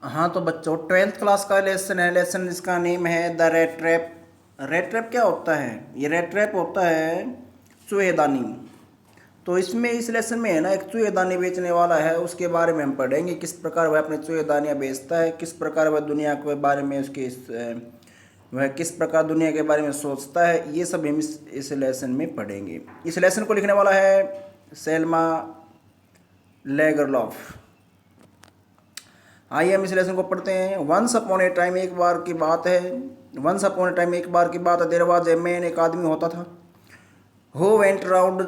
हाँ तो बच्चों, 12th क्लास का लेसन है। लेसन इसका नेम है the red trap. Red trap क्या होता है? ये रेड ट्रैप होता है चूहेदानी। तो इसमें इस लेसन में है ना, एक चूहेदानी बेचने वाला है, उसके बारे में हम पढ़ेंगे। किस प्रकार वह अपने चूहेदानियाँ बेचता है, किस प्रकार वह दुनिया के बारे में वह किस प्रकार दुनिया के बारे में सोचता है, ये सब हम इस लेसन में पढ़ेंगे। इस लेसन को लिखने वाला है सेल्मा लेगरलॉफ। आइए हम इस लेसन को पढ़ते हैं। वंस अपॉन ए टाइम, एक बार की बात है। वंस अपॉन ए टाइम, एक बार की बात है। देयर वाज ए मैन, एक आदमी होता था। हु वेंट राउंड,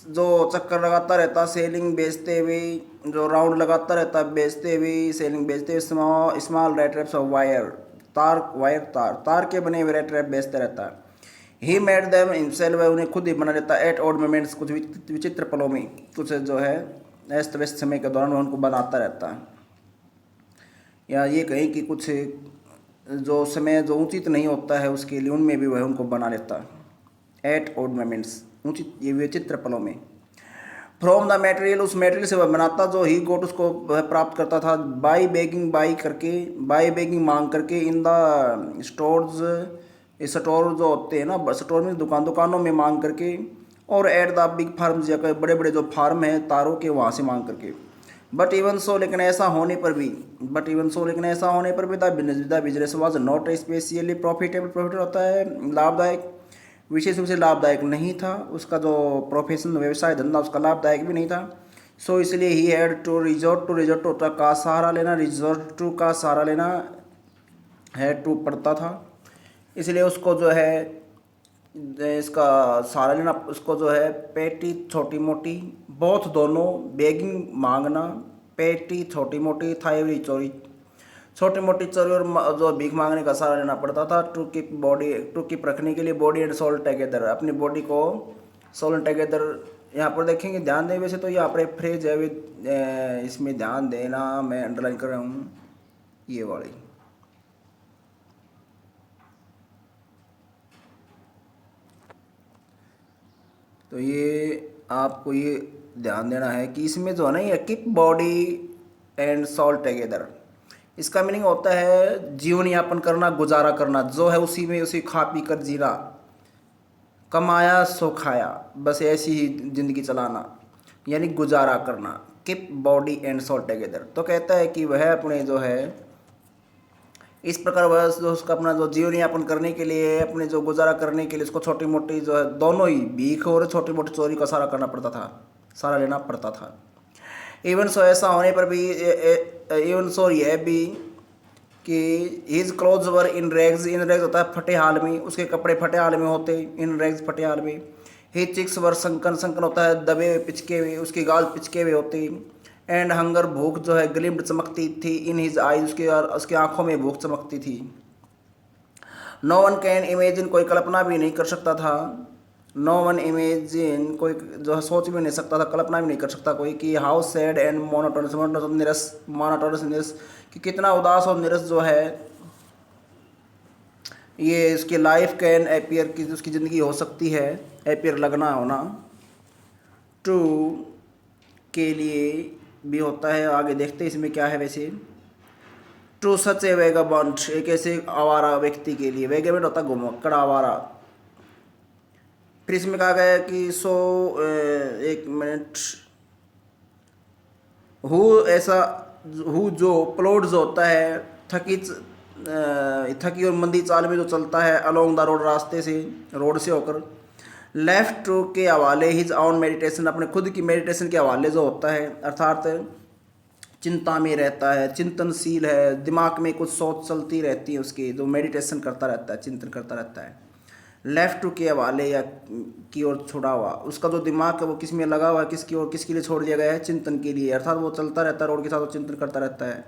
जो चक्कर लगाता रहता, सेलिंग बेचते हुए, जो राउंड लगाता रहता बेचते हुए, सेलिंग बेचते हुए, small red traps of wire, तार के बने हुए रेड ट्रैप बेचता रहता है। ही मेड देम हिमसेल्फ, उन्हें खुद ही बना लेता है। एट ऑड मोमेंट्स, कुछ विचित्र पलों में, कुछ जो है अस्त व्यस्त समय के दौरान वह उनको बनाता रहता है। या ये कहें कि कुछ जो समय जो उचित नहीं होता है उसके लिए उनमें भी वह उनको बना लेता है। एट ओड मोमेंट्स, उचित ये विचित्र पलों में। फ्रॉम द मटेरियल, उस मटेरियल से वह बनाता जो ही गोट, उसको वह प्राप्त करता था। बाई बेगिंग, बाई बेगिंग मांग करके। इन द स्टोर्स, स्टोर जो होते हैं ना, स्टोर में दुकानों में मांग करके। और एट द बिग फार्म्स, या बड़े बड़े जो फार्म हैं तारों के, वहाँ से मांग करके। बट इवन सो, लेकिन ऐसा होने पर भी, the business was not specially profitable. Profit होता है लाभदायक, विशेष रूप से लाभदायक नहीं था। उसका जो प्रोफेशन, व्यवसाय धंधा, उसका लाभदायक भी नहीं था। सो इसलिए he had to resort to का सहारा लेना, रिजोर्ट टू का सहारा लेना, हैड टू पड़ता था। इसलिए उसको जो है इसका सहारा लेना, उसको जो है पेटी छोटी मोटी, बोथ दोनों, बेगिंग मांगना, पेटी छोटी मोटी, थाईवरी चोरी, छोटी मोटी चोरी, और जो भीख मांगने का सहारा लेना पड़ता था। टू कीप रखने के लिए बॉडी एंड सोल टुगेदर, अपनी बॉडी को सोल एंड टुगेदर। यहाँ पर देखेंगे, ध्यान दें, वैसे तो यहाँ पर एक फ्रेज है, इसमें ध्यान देना, मैं अंडरलाइन कर रहा हूँ ये वाली। तो ये आपको ये ध्यान देना है कि इसमें जो है ना, ये keep body and soul together, इसका मीनिंग होता है जीवन यापन करना, गुजारा करना, जो है उसी में उसी खा पी कर जीना, कमाया सो खाया, बस ऐसी ही ज़िंदगी चलाना, यानी गुजारा करना। Keep body and soul together, तो कहता है कि वह अपने जो है इस प्रकार वह जो उसका अपना जो जीवन यापन करने के लिए, अपने जो गुजारा करने के लिए, उसको छोटी मोटी जो है दोनों ही, भीख और छोटी मोटी चोरी का सहारा करना पड़ता था, सहारा लेना पड़ता था। इवन सो, ऐसा होने पर भी, इवन सो यह भी कि हिज क्लोथ्स वर इन रैग्स, इन रैग्स होता है फटे हाल में, उसके कपड़े फटे हाल में होते, इन रैग्स फटे हाल में। हिज चिक्स वर संकन, संकन होता है दबे हुए, पिचके हुए, उसके गाल पिचके हुए होते। एंड हंगर, भूख जो है ग्लिम्ड, चमकती थी। इन हिज आईज, उसकी आंखों में भूख चमकती थी। नो वन कैन इमेजिन, कोई कल्पना भी नहीं कर सकता था। नो वन इमेजिन, कोई जो है सोच भी नहीं सकता था, कल्पना भी नहीं कर सकता कोई, कि how sad and monotonous, monotonous निरस, कि कितना उदास और निरस जो है ये इसकी लाइफ कैन एपियर, की उसकी ज़िंदगी हो सकती है। एपियर लगना, होना। टू के लिए भी होता है, आगे देखते हैं इसमें क्या है वैसे। टू सच ए वेगाबॉन्ड, एक ऐसे आवारा व्यक्ति के लिए, वेगाबॉन्ड होता है घुमक्कड़, आवारा। फिर इसमें कहा गया है कि एक मिनट, हु ऐसा, हु जो प्लॉट जो होता है, थकी और मंदी चाल में जो चलता है, अलोंग द रोड, रास्ते से, रोड से होकर। लेफ्ट टू के हवाले, हिज ऑन मेडिटेशन, अपने खुद की मेडिटेशन के हवाले जो होता है, अर्थात चिंता में रहता है, चिंतनशील है, दिमाग में कुछ सोच चलती रहती है उसकी, जो मेडिटेशन करता रहता है, चिंतन करता रहता है। लेफ्ट टू के हवाले, या की ओर छोड़ा हुआ, उसका जो दिमाग है वो किस में लगा हुआ है, किसकी ओर, किसके लिए छोड़ दिया गया है, चिंतन के लिए, अर्थात वो चलता रहता है रोड के साथ, वो चिंतन करता रहता है।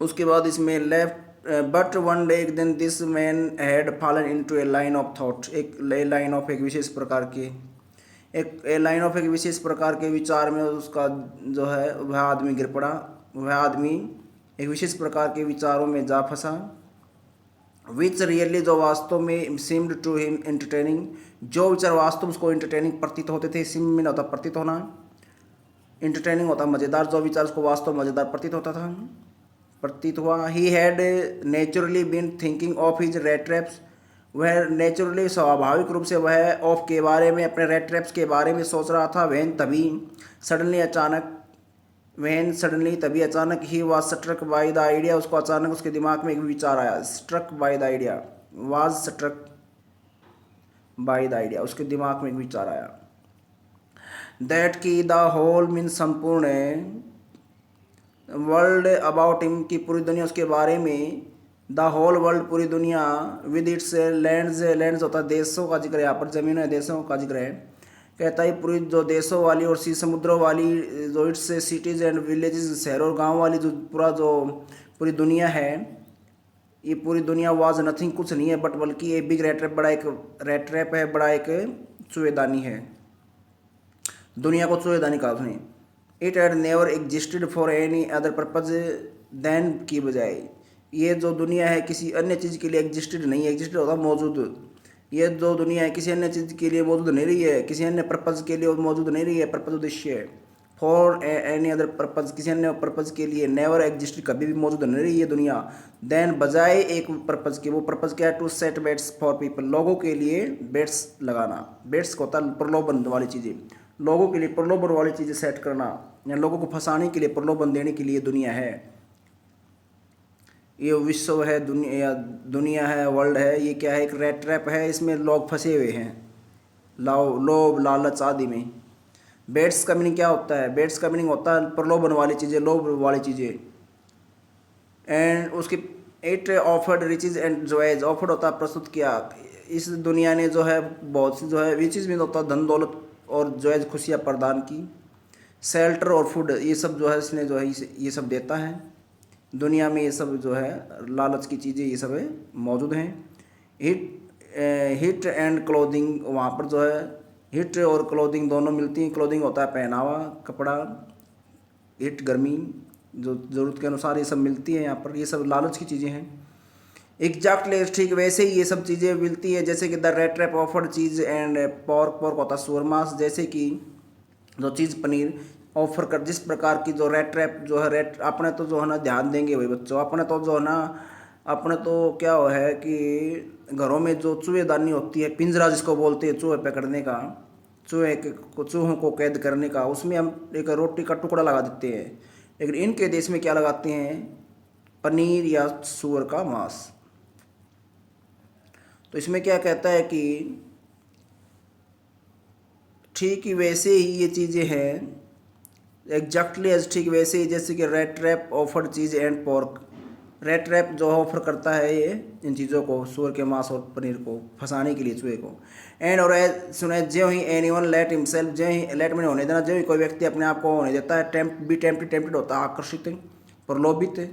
उसके बाद इसमें लेफ्ट, बट वन डे, एक दिन, this man had fallen into A line of thought, एक लाइन ऑफ, एक विशेष प्रकार के, एक लाइन ऑफ, एक विशेष प्रकार के विचार में उसका जो है वह आदमी गिर पड़ा, वह आदमी एक विशेष प्रकार के विचारों में जा फंसा। विच रियली, जो वास्तव में, सिम्ड टू हिम एंटरटेनिंग, जो विचार वास्तव में उसको एंटरटेनिंग प्रतीत होते थे। सिम में होता प्रतीत होना, इंटरटेनिंग होता मज़ेदार, जो विचार उसको वास्तव मज़ेदार प्रतीत हुआ। He had naturally been thinking of his red traps, वह नेचुरली स्वाभाविक रूप से वह ऑफ के बारे में, अपने रेड ट्रैप्स के बारे में सोच रहा था। सडनली तभी अचानक ही was struck by the idea, उसको अचानक उसके दिमाग में एक विचार आया। Struck by the idea, was struck by the idea, उसके दिमाग में एक विचार आया। दैट की द होल मीन संपूर्ण वर्ल्ड अबाउट हिम, की पूरी दुनिया उसके बारे में। द होल वर्ल्ड, पूरी दुनिया। विद इट्स लैंड्स होता है देशों का जिक्र है, यहाँ पर जमीन है, देशों का जिक्र है। कहता है पूरी जो देशों वाली और समुद्रों वाली, जो इट्स सिटीज़ एंड विलेजेस, शहरों और गाँव वाली जो पूरी दुनिया है, ये पूरी दुनिया वाज नथिंग, कुछ नहीं है, बट बल्कि एक बिग रेड ट्रैप, बड़ा एक रेड ट्रैप है, बड़ा एक चूहेदानी है। दुनिया को चूहेदानी कहा उसने। It had never existed for any other purpose than, की बजाय ये जो दुनिया है किसी अन्य चीज़ के लिए एग्जिस्टेड नहीं है, एग्जिस्टेड होता मौजूद। ये जो दुनिया है किसी अन्य चीज़ के लिए मौजूद नहीं रही है, किसी अन्य पर्पज़ के लिए मौजूद नहीं रही है, पर्पज़ उद्देश्य है। फॉर एनी अदर पर्पज़, किसी अन्य पर्पज़ के लिए नेवर एग्जिस्ट, कभी भी मौजूद नहीं रही है दुनिया। देन, बजाय एक पर्पज़ के, वो पर्पज़ क्या है? To set bets for people, लोगों के लिए बेट्स लगाना। बेट्स को होता है प्रलोभन वाली चीज़ें, लोगों के लिए प्रलोभन वाली चीज़ें सेट करना, या लोगों को फंसाने के लिए, प्रलोभन देने के लिए दुनिया है। ये विश्व है, दुनिया है, वर्ल्ड है, ये क्या है? एक रेड ट्रैप है, इसमें लोग फंसे हुए हैं लोभ लालच आदि में। बेट्स का मीनिंग क्या होता है? बेट्स का मीनिंग होता है प्रलोभन वाली चीज़ें, लोभ वाली चीज़ें। एंड उसकी it offered riches and joys, offered होता है प्रस्तुत किया। इस दुनिया ने जो है बहुत सी जो है रिचेज में होता है धन दौलत, और जॉयज खुशियाँ प्रदान की। शेल्टर और फूड, ये सब जो है इसने जो है ये सब देता है दुनिया में। ये सब जो है लालच की चीज़ें ये सब है मौजूद हैं। हिट एंड क्लोथिंग, वहाँ पर जो है हिट और क्लोथिंग दोनों मिलती हैं। क्लोथिंग होता है पहनावा, कपड़ा। हिट गर्मी, जो ज़रूरत के अनुसार ये सब मिलती है यहाँ पर, ये सब लालच की चीज़ें हैं। एग्जैक्टली, ठीक वैसे ही ये सब चीज़ें मिलती है जैसे कि the red trap offered cheese and pork होता है सुअर मांस, जैसे कि जो चीज़ पनीर ऑफर कर, जिस प्रकार की जो रेड ट्रैप जो है रेड, अपने तो जो है ना ध्यान देंगे भाई बच्चों, अपने तो जो है ना, अपने तो क्या है कि घरों में जो चूहेदानी होती है, पिंजरा जिसको बोलते हैं चूहे पकड़ने का, चूहों को कैद करने का, उसमें हम एक रोटी का टुकड़ा लगा देते हैं। लेकिन इनके देश में क्या लगाते हैं? पनीर या सूअर का मांस। तो इसमें क्या कहता है कि ठीक ही वैसे ही ये चीज़ें हैं, एग्जैक्टली एज, ठीक वैसे ही जैसे कि red trap offered cheese and pork. Red trap जो ऑफर करता है ये इन चीज़ों को, सूअर के मांस और पनीर को फंसाने के लिए चूहे को। एंड और सुने, जो ही एनीवन लेट हिमसेल्फ, जो ही लेट में होने देना, जो ही कोई व्यक्ति अपने आप को होने देता है, टेम्प्टेड होता है, आकर्षित, प्रलोभित।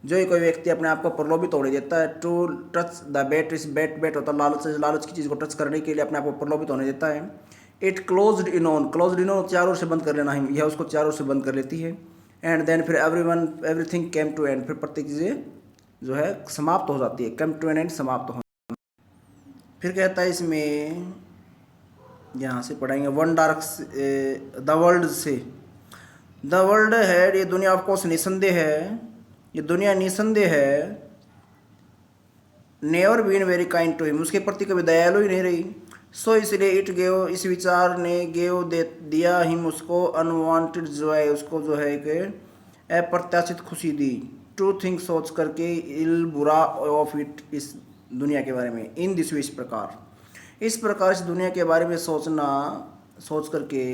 जो ही कोई व्यक्ति अपने आप को प्रलोभित होने देता है, टू टच द बेट, इस बेट होता है लालच की चीज़ को टच करने के लिए अपने आप को प्रलोभित होने देता है। इट क्लोज्ड इन ऑन, चारों ओर से बंद कर लेना है, यह उसको चारों ओर से बंद कर लेती है। एंड देन फिर एवरीथिंग केम टू एंड, फिर प्रत्येक चीज़ें जो है समाप्त हो जाती है, कम टू एन एंड, समाप्त हो। फिर कहता है इसमें, यहाँ से पढ़ाएंगे, वन डार्क द वर्ल्ड से, द वर्ल्ड है, ये दुनिया ऑफकोर्स निसंदेह है, ये दुनिया निसंदेह है, never been very kind to him, उसके प्रति कभी दयालु ही नहीं रही। सो इसलिए इट गेव, इस विचार ने गेव दिया हिम, उसको अनवांटेड जॉय, उसको जो है एक अप्रत्याशित खुशी दी। टू थिंक, सोच करके, इल बुरा ऑफ इट, इस दुनिया के बारे में। इन दिस वे, इस प्रकार इस दुनिया के बारे में सोच करके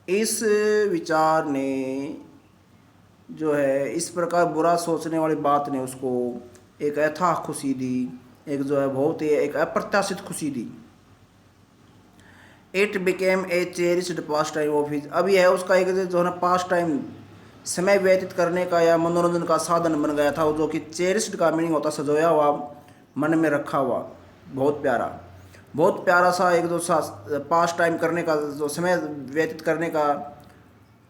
इस विचार ने जो है इस प्रकार बुरा सोचने वाली बात ने उसको एक अथाह खुशी दी, एक जो है बहुत ही एक अप्रत्याशित खुशी दी। It became a cherished pastime of his, अब यह उसका एक जो है ना पास टाइम, समय व्यतीत करने का या मनोरंजन का साधन बन गया था, जो कि चेरिस्ड का मीनिंग होता सजोया हुआ, मन में रखा हुआ, बहुत प्यारा सा एक जो पास टाइम करने का, जो समय व्यतीत करने का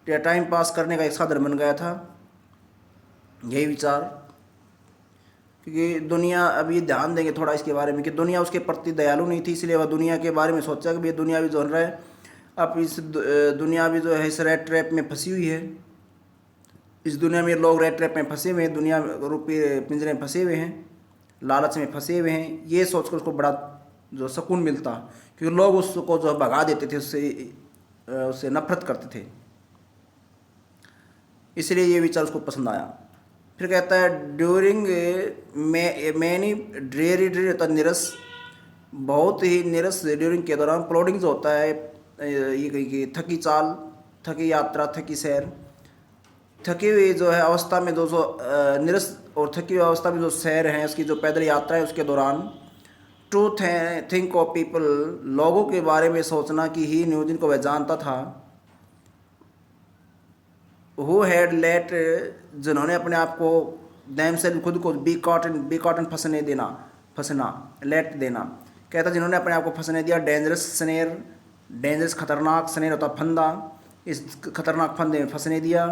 या टाइम पास करने का एक साधन बन गया था, यही विचार। क्योंकि दुनिया, अब ये ध्यान देंगे थोड़ा इसके बारे में, कि दुनिया उसके प्रति दयालु नहीं थी, इसलिए वह दुनिया के बारे में सोचा कि ये दुनिया भी जो है अब इस दुनिया भी जो है इस रेट ट्रैप में फंसी हुई है। इस दुनिया में लोग रेट ट्रैप में फंसे हुए हैं, दुनिया रूपी पिंजरे में फंसे हुए हैं, लालच में फंसे हुए हैं। ये सोचकर उसको बड़ा जो सुकून मिलता, क्योंकि लोग उसको जो भगा देते थे, उससे नफरत करते थे, इसलिए ये विचार उसको पसंद आया। फिर कहता है ड्यूरिंग मैनी ड्रेरी होता है निरस, बहुत ही निरस ड्यूरिंग के दौरान, प्लॉडिंग जो होता है ये कही कि थकी चाल, थकी यात्रा, थकी सैर, थकी हुई जो है अवस्था में जो निरस और थकी हुई अवस्था में जो सैर है, उसकी जो पैदल यात्रा है उसके दौरान, टू थिंक ऑफ पीपल, लोगों के बारे में सोचना कि ही न्यू, जिनको वह जानता था, हु हैड लेट, जिन्होंने अपने आप को, दैम से खुद को बी कॉटन फंसना लेट देना, कहता जिन्होंने अपने आप को फंसने दिया, डेंजरस स्नेर, डेंजरस खतरनाक, स्नेर होता फंदा, इस खतरनाक फंदे में फंसने दिया।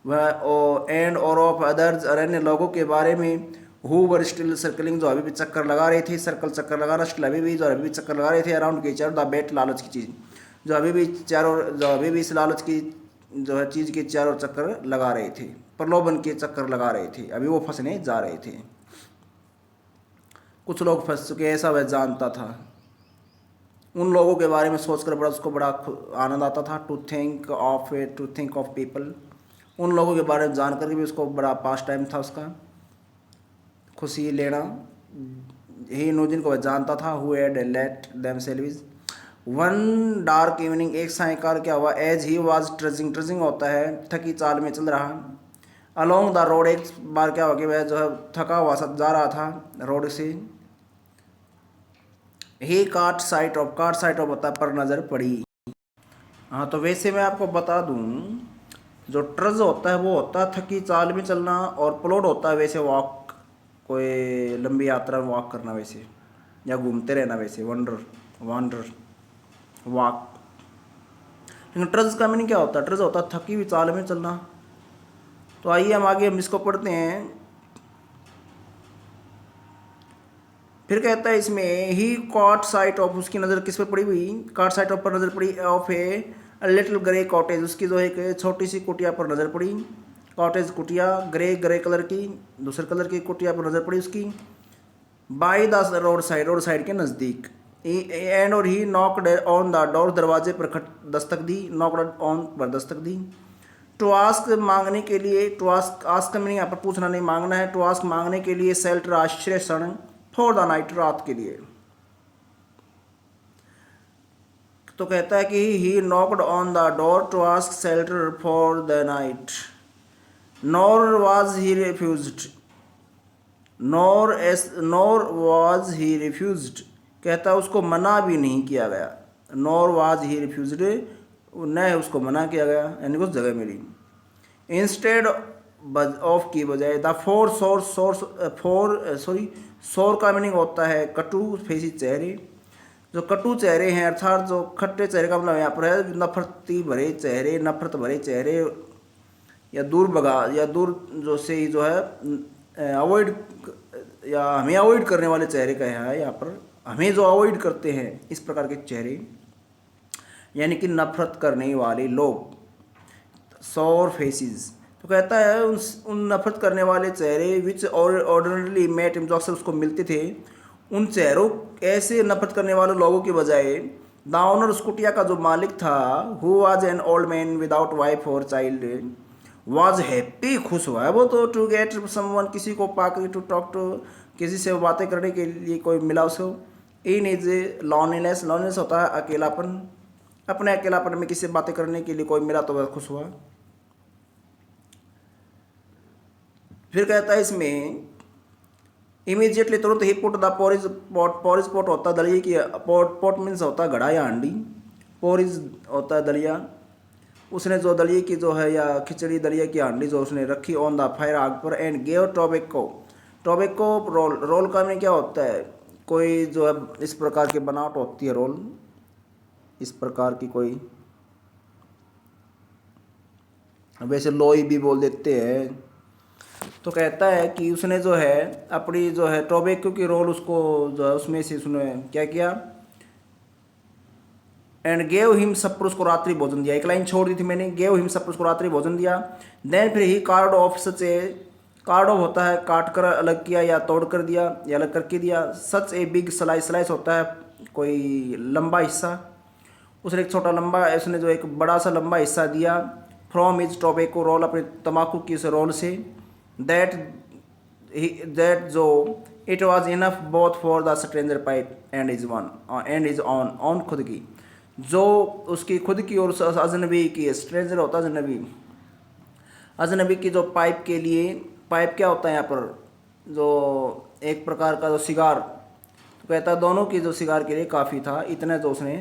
वह एंड और ऑफ अदर्स, और अन्य लोगों के बारे में, हु वर स्टिल सर्कलिंग, जो अभी भी चक्कर लगा रहे थे, सर्कल चक्कर लगाना, स्टिल अभी भी, जो अभी भी चक्कर लगा रहे थे, अराउंड के चारों, द बेट, लालच की चीज़, जो अभी भी चारों, जो अभी भी इस लालच की जो है चीज़ के चारों चक्कर लगा रहे थे, प्रलोभन के चक्कर लगा रहे थे, अभी वो फंसने जा रहे थे। कुछ लोग फंस चुके, ऐसा वह जानता था। उन लोगों के बारे में सोचकर बड़ा उसको बड़ा आनंद आता था। टू थिंक ऑफ पीपल, उन लोगों के बारे में जानकर भी उसको बड़ा पास टाइम था उसका, खुशी लेना। ही नो, जिनको वह जानता था, हु हैड लेट देम सेल्विज। वन डार्क इवनिंग, एक सायंकाल क्या हुआ, एज ही वाज ट्रजिंग होता है, थकी चाल में चल रहा, अलोंग द रोड, एक बार क्या हुआ कि वह जो है थका हुआ सब जा रहा था रोड से, ही काट साइट ऑफ होता है पर नज़र पड़ी। हाँ, तो वैसे मैं आपको बता दूं, जो ट्रज होता है वो होता है थकी चाल में चलना, और प्लॉट होता है वैसे वॉक, कोई लंबी यात्रा में वॉक करना वैसे, या घूमते रहना वैसे, वॉन्डर वॉक। लेकिन ट्रज का मीनिंग क्या होता है? ट्रज होता है थकी हुई चाल में चलना। तो आइए हम आगे हम इसको पढ़ते हैं। फिर कहता है इसमें, ही कॉट साइट ऑफ, उसकी नज़र किस पर पड़ी हुई, कॉट साइट ऑफ पर नज़र पड़ी, of a little grey cottage, उसकी जो एक छोटी सी कुटिया पर नज़र पड़ी, कॉटेज कुटिया, ग्रे कलर की, दूसरे कलर की कुटिया पर नज़र पड़ी उसकी, बाई द रोड साइड के नज़दीक, एंड और ही नॉक्ड ऑन द डोर, दरवाजे पर दस्तक दी, नॉक्ड ऑन पर दस्तक दी, टू आस्क, मांगने के लिए, टू आस्क का मीनिंग यहाँ पर पूछना नहीं, मांगना है, टू आस्क मांगने के लिए, शेल्टर आश्रय शरण, फॉर द नाइट, रात के लिए। तो कहता है कि he knocked on the door to ask shelter for the night, nor was he refused, nor was he refused, कहता है उसको मना भी नहीं किया गया, नॉर वाज ही रिफ्यूज्ड, न उसको मना किया गया, यानी उस जगह मिली। इंस्टेड ऑफ की बजाय, द सोर का मीनिंग होता है कटु फेसी चेहरे, जो कटु चेहरे हैं, अर्थात जो खट्टे चेहरे का मतलब यहाँ पर है नफरत भरे चेहरे, या दूर जो से ही जो है अवॉइड, या हमें अवॉइड करने वाले चेहरे का है यहाँ पर, हमें जो अवॉइड करते हैं इस प्रकार के चेहरे, यानी कि नफरत करने वाले लोग, सौर फेसिस। तो कहता है उन नफरत करने वाले चेहरे विच ऑर्डिनरली मेट, जो अक्सर उसको मिलते थे, उन चेहरों, ऐसे नफरत करने वाले लोगों के बजाय, द ओनर, उस कुटिया का जो मालिक था, who was an old man without wife और चाइल्ड, वाज हैप्पी, खुश हुआ है वो तो, टू गेट समवन, किसी को पाकर, टू टॉक टू, किसी से बातें करने के लिए कोई मिला उसको, इन इज लॉनलीनेस होता है अकेलापन, अपने अकेलापन में किसी से बातें करने के लिए कोई मिला तो वह खुश हुआ। फिर कहता है इसमें, इमीडिएटली, तुरंत ही, पुट द पोरिज पॉट होता है दलिया की, पॉट मीन्स होता है घड़ा या हांडी, पोरिज होता है दलिया, उसने जो दलिया की जो है, या खिचड़ी दलिया की हांडी जो उसने रखी, ऑन द फायर, आग पर, एंड गेव टोबैको रोल का में क्या होता है, कोई जो है इस प्रकार की बनावट होती है, रोल इस प्रकार की, कोई वैसे लोई भी बोल देते हैं। तो कहता है कि उसने जो है अपनी जो है टोबैको की रोल, उसको जो है उसमें से उसने क्या किया, एंड गेव हिम सब पर उसको रात्रि भोजन दिया। एक लाइन छोड़ दी थी मैंने, गेव हिम सब पर उसको रात्रि भोजन दिया। देन फिर he card of such a, card of होता है काट कर अलग किया या तोड़ कर दिया या अलग करके दिया। सच ए बिग स्लाइस, स्लाइस होता है कोई लंबा हिस्सा, उसने एक छोटा लंबा, उसने जो एक बड़ा सा लंबा हिस्सा दिया। फ्रॉम हिज टोबैको रोल, अपने तम्बाकू की उस रोल से। दैट दैट जो it was enough both for the stranger pipe and is one and is on, on खुद की, जो उसकी खुद की और उस अजनबी की, स्ट्रेंजर होता है अजनबी, अजनबी की जो पाइप के लिए, पाइप क्या होता है यहाँ पर, जो एक प्रकार का जो सिगार, तो कहता है दोनों की जो सिगार के लिए काफ़ी था। इतने जो उसने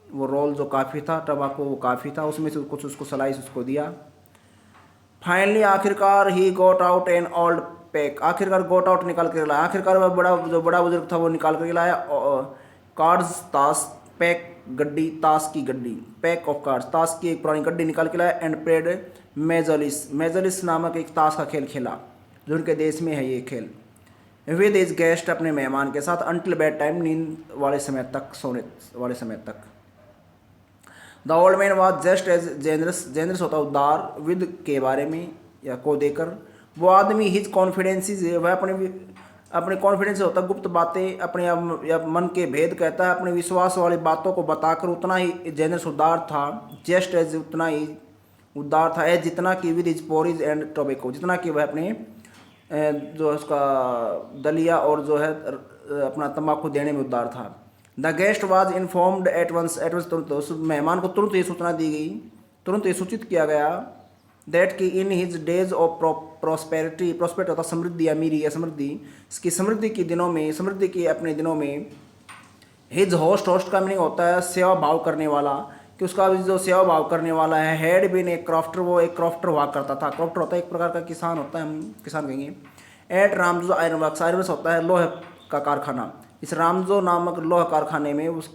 वो रोल जो काफ़ी था, टबाको वो काफ़ी था, उसमें से कुछ उसको स्लाइस उसको दिया। फाइनली आखिरकार ही गोट आउट एन ओल्ड पैक, आखिरकार गोट आउट निकाल कर लाया, आखिरकार वह बड़ा जो बड़ा बुजुर्ग था वो निकाल कर लाया। कार्ड्स ताश, पैक गड्डी, ताश की गड्डी, पैक ऑफ कार्ड्स, ताश की एक पुरानी गड्डी निकाल के लाया। एंड प्लेड मेजलिस, मेजलिस नामक एक ताश का खेल खेला जो उनके देश में है ये खेल। विद इज गेस्ट, अपने मेहमान के साथ। अंटिल बेड टाइम, नींद वाले समय तक, सोने वाले समय तक। The old man was just as generous, generous होता उदार, विद के बारे में या को देकर। वो आदमी हिज कॉन्फिडेंसेस, वह अपने कॉन्फिडेंस होता गुप्त बातें, अपने या मन के भेद कहता है, अपने विश्वास वाली बातों को बताकर उतना ही जेनरस उदार था। जस्ट एज, उतना ही उदार था, एज जितना कि with his porridge and tobacco, जितना कि वह अपने जो उसका दलिया और जो है अपना तम्बाकू देने में उदार था। The guest was informed at once, तुरंत उस मेहमान को तुरंत ये सूचना दी गई, तुरंत ये सूचित किया गया दैट कि in his days of prosperity, prosperity होता समृद्धि, अमीरी या समृद्धि, इसकी समृद्धि के दिनों में, समृद्धि के अपने दिनों में। हिज होस्ट, होस्ट का मीनिंग होता है सेवा भाव करने वाला, कि उसका भी जो सेवा भाव करने वाला है। हैड बीन ए क्रॉफ्टर, वो एक क्रॉफ्टर हुआ करता था। क्रॉफ्टर होता है एक प्रकार का किसान होता है, हम किसान कहेंगे। At Ramsjo iron works, iron works होता है लोहे का कारखाना। इस रामजो नामक लोह कारखाने में, उस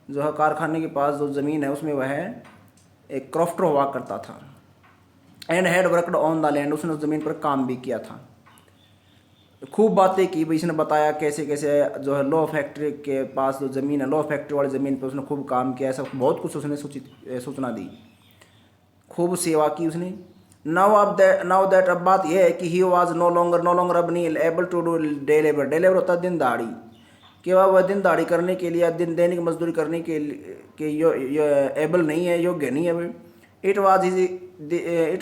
जो है कारखाने के पास जो ज़मीन है उसमें वह एक क्रॉफ्टर हुआ करता था। And had worked on the land, उसने उस ज़मीन पर काम भी किया था। खूब बातें की भाई, इसने बताया कैसे कैसे जो है लॉ फैक्ट्री के पास जो ज़मीन है, लॉ फैक्ट्री वाली ज़मीन पे उसने खूब काम किया, ऐसा बहुत कुछ उसने सूचना दी, खूब सेवा की उसने। नाउ दैट, अब बात यह है कि ही वाज नो लॉन्गर अब नहीं able to do day labour, day labour होता है दिन दाड़ी, कि वह दिन दाड़ी करने के लिए, दिन दैनिक मजदूरी करने के एबल नहीं है, योग्य नहीं है। इट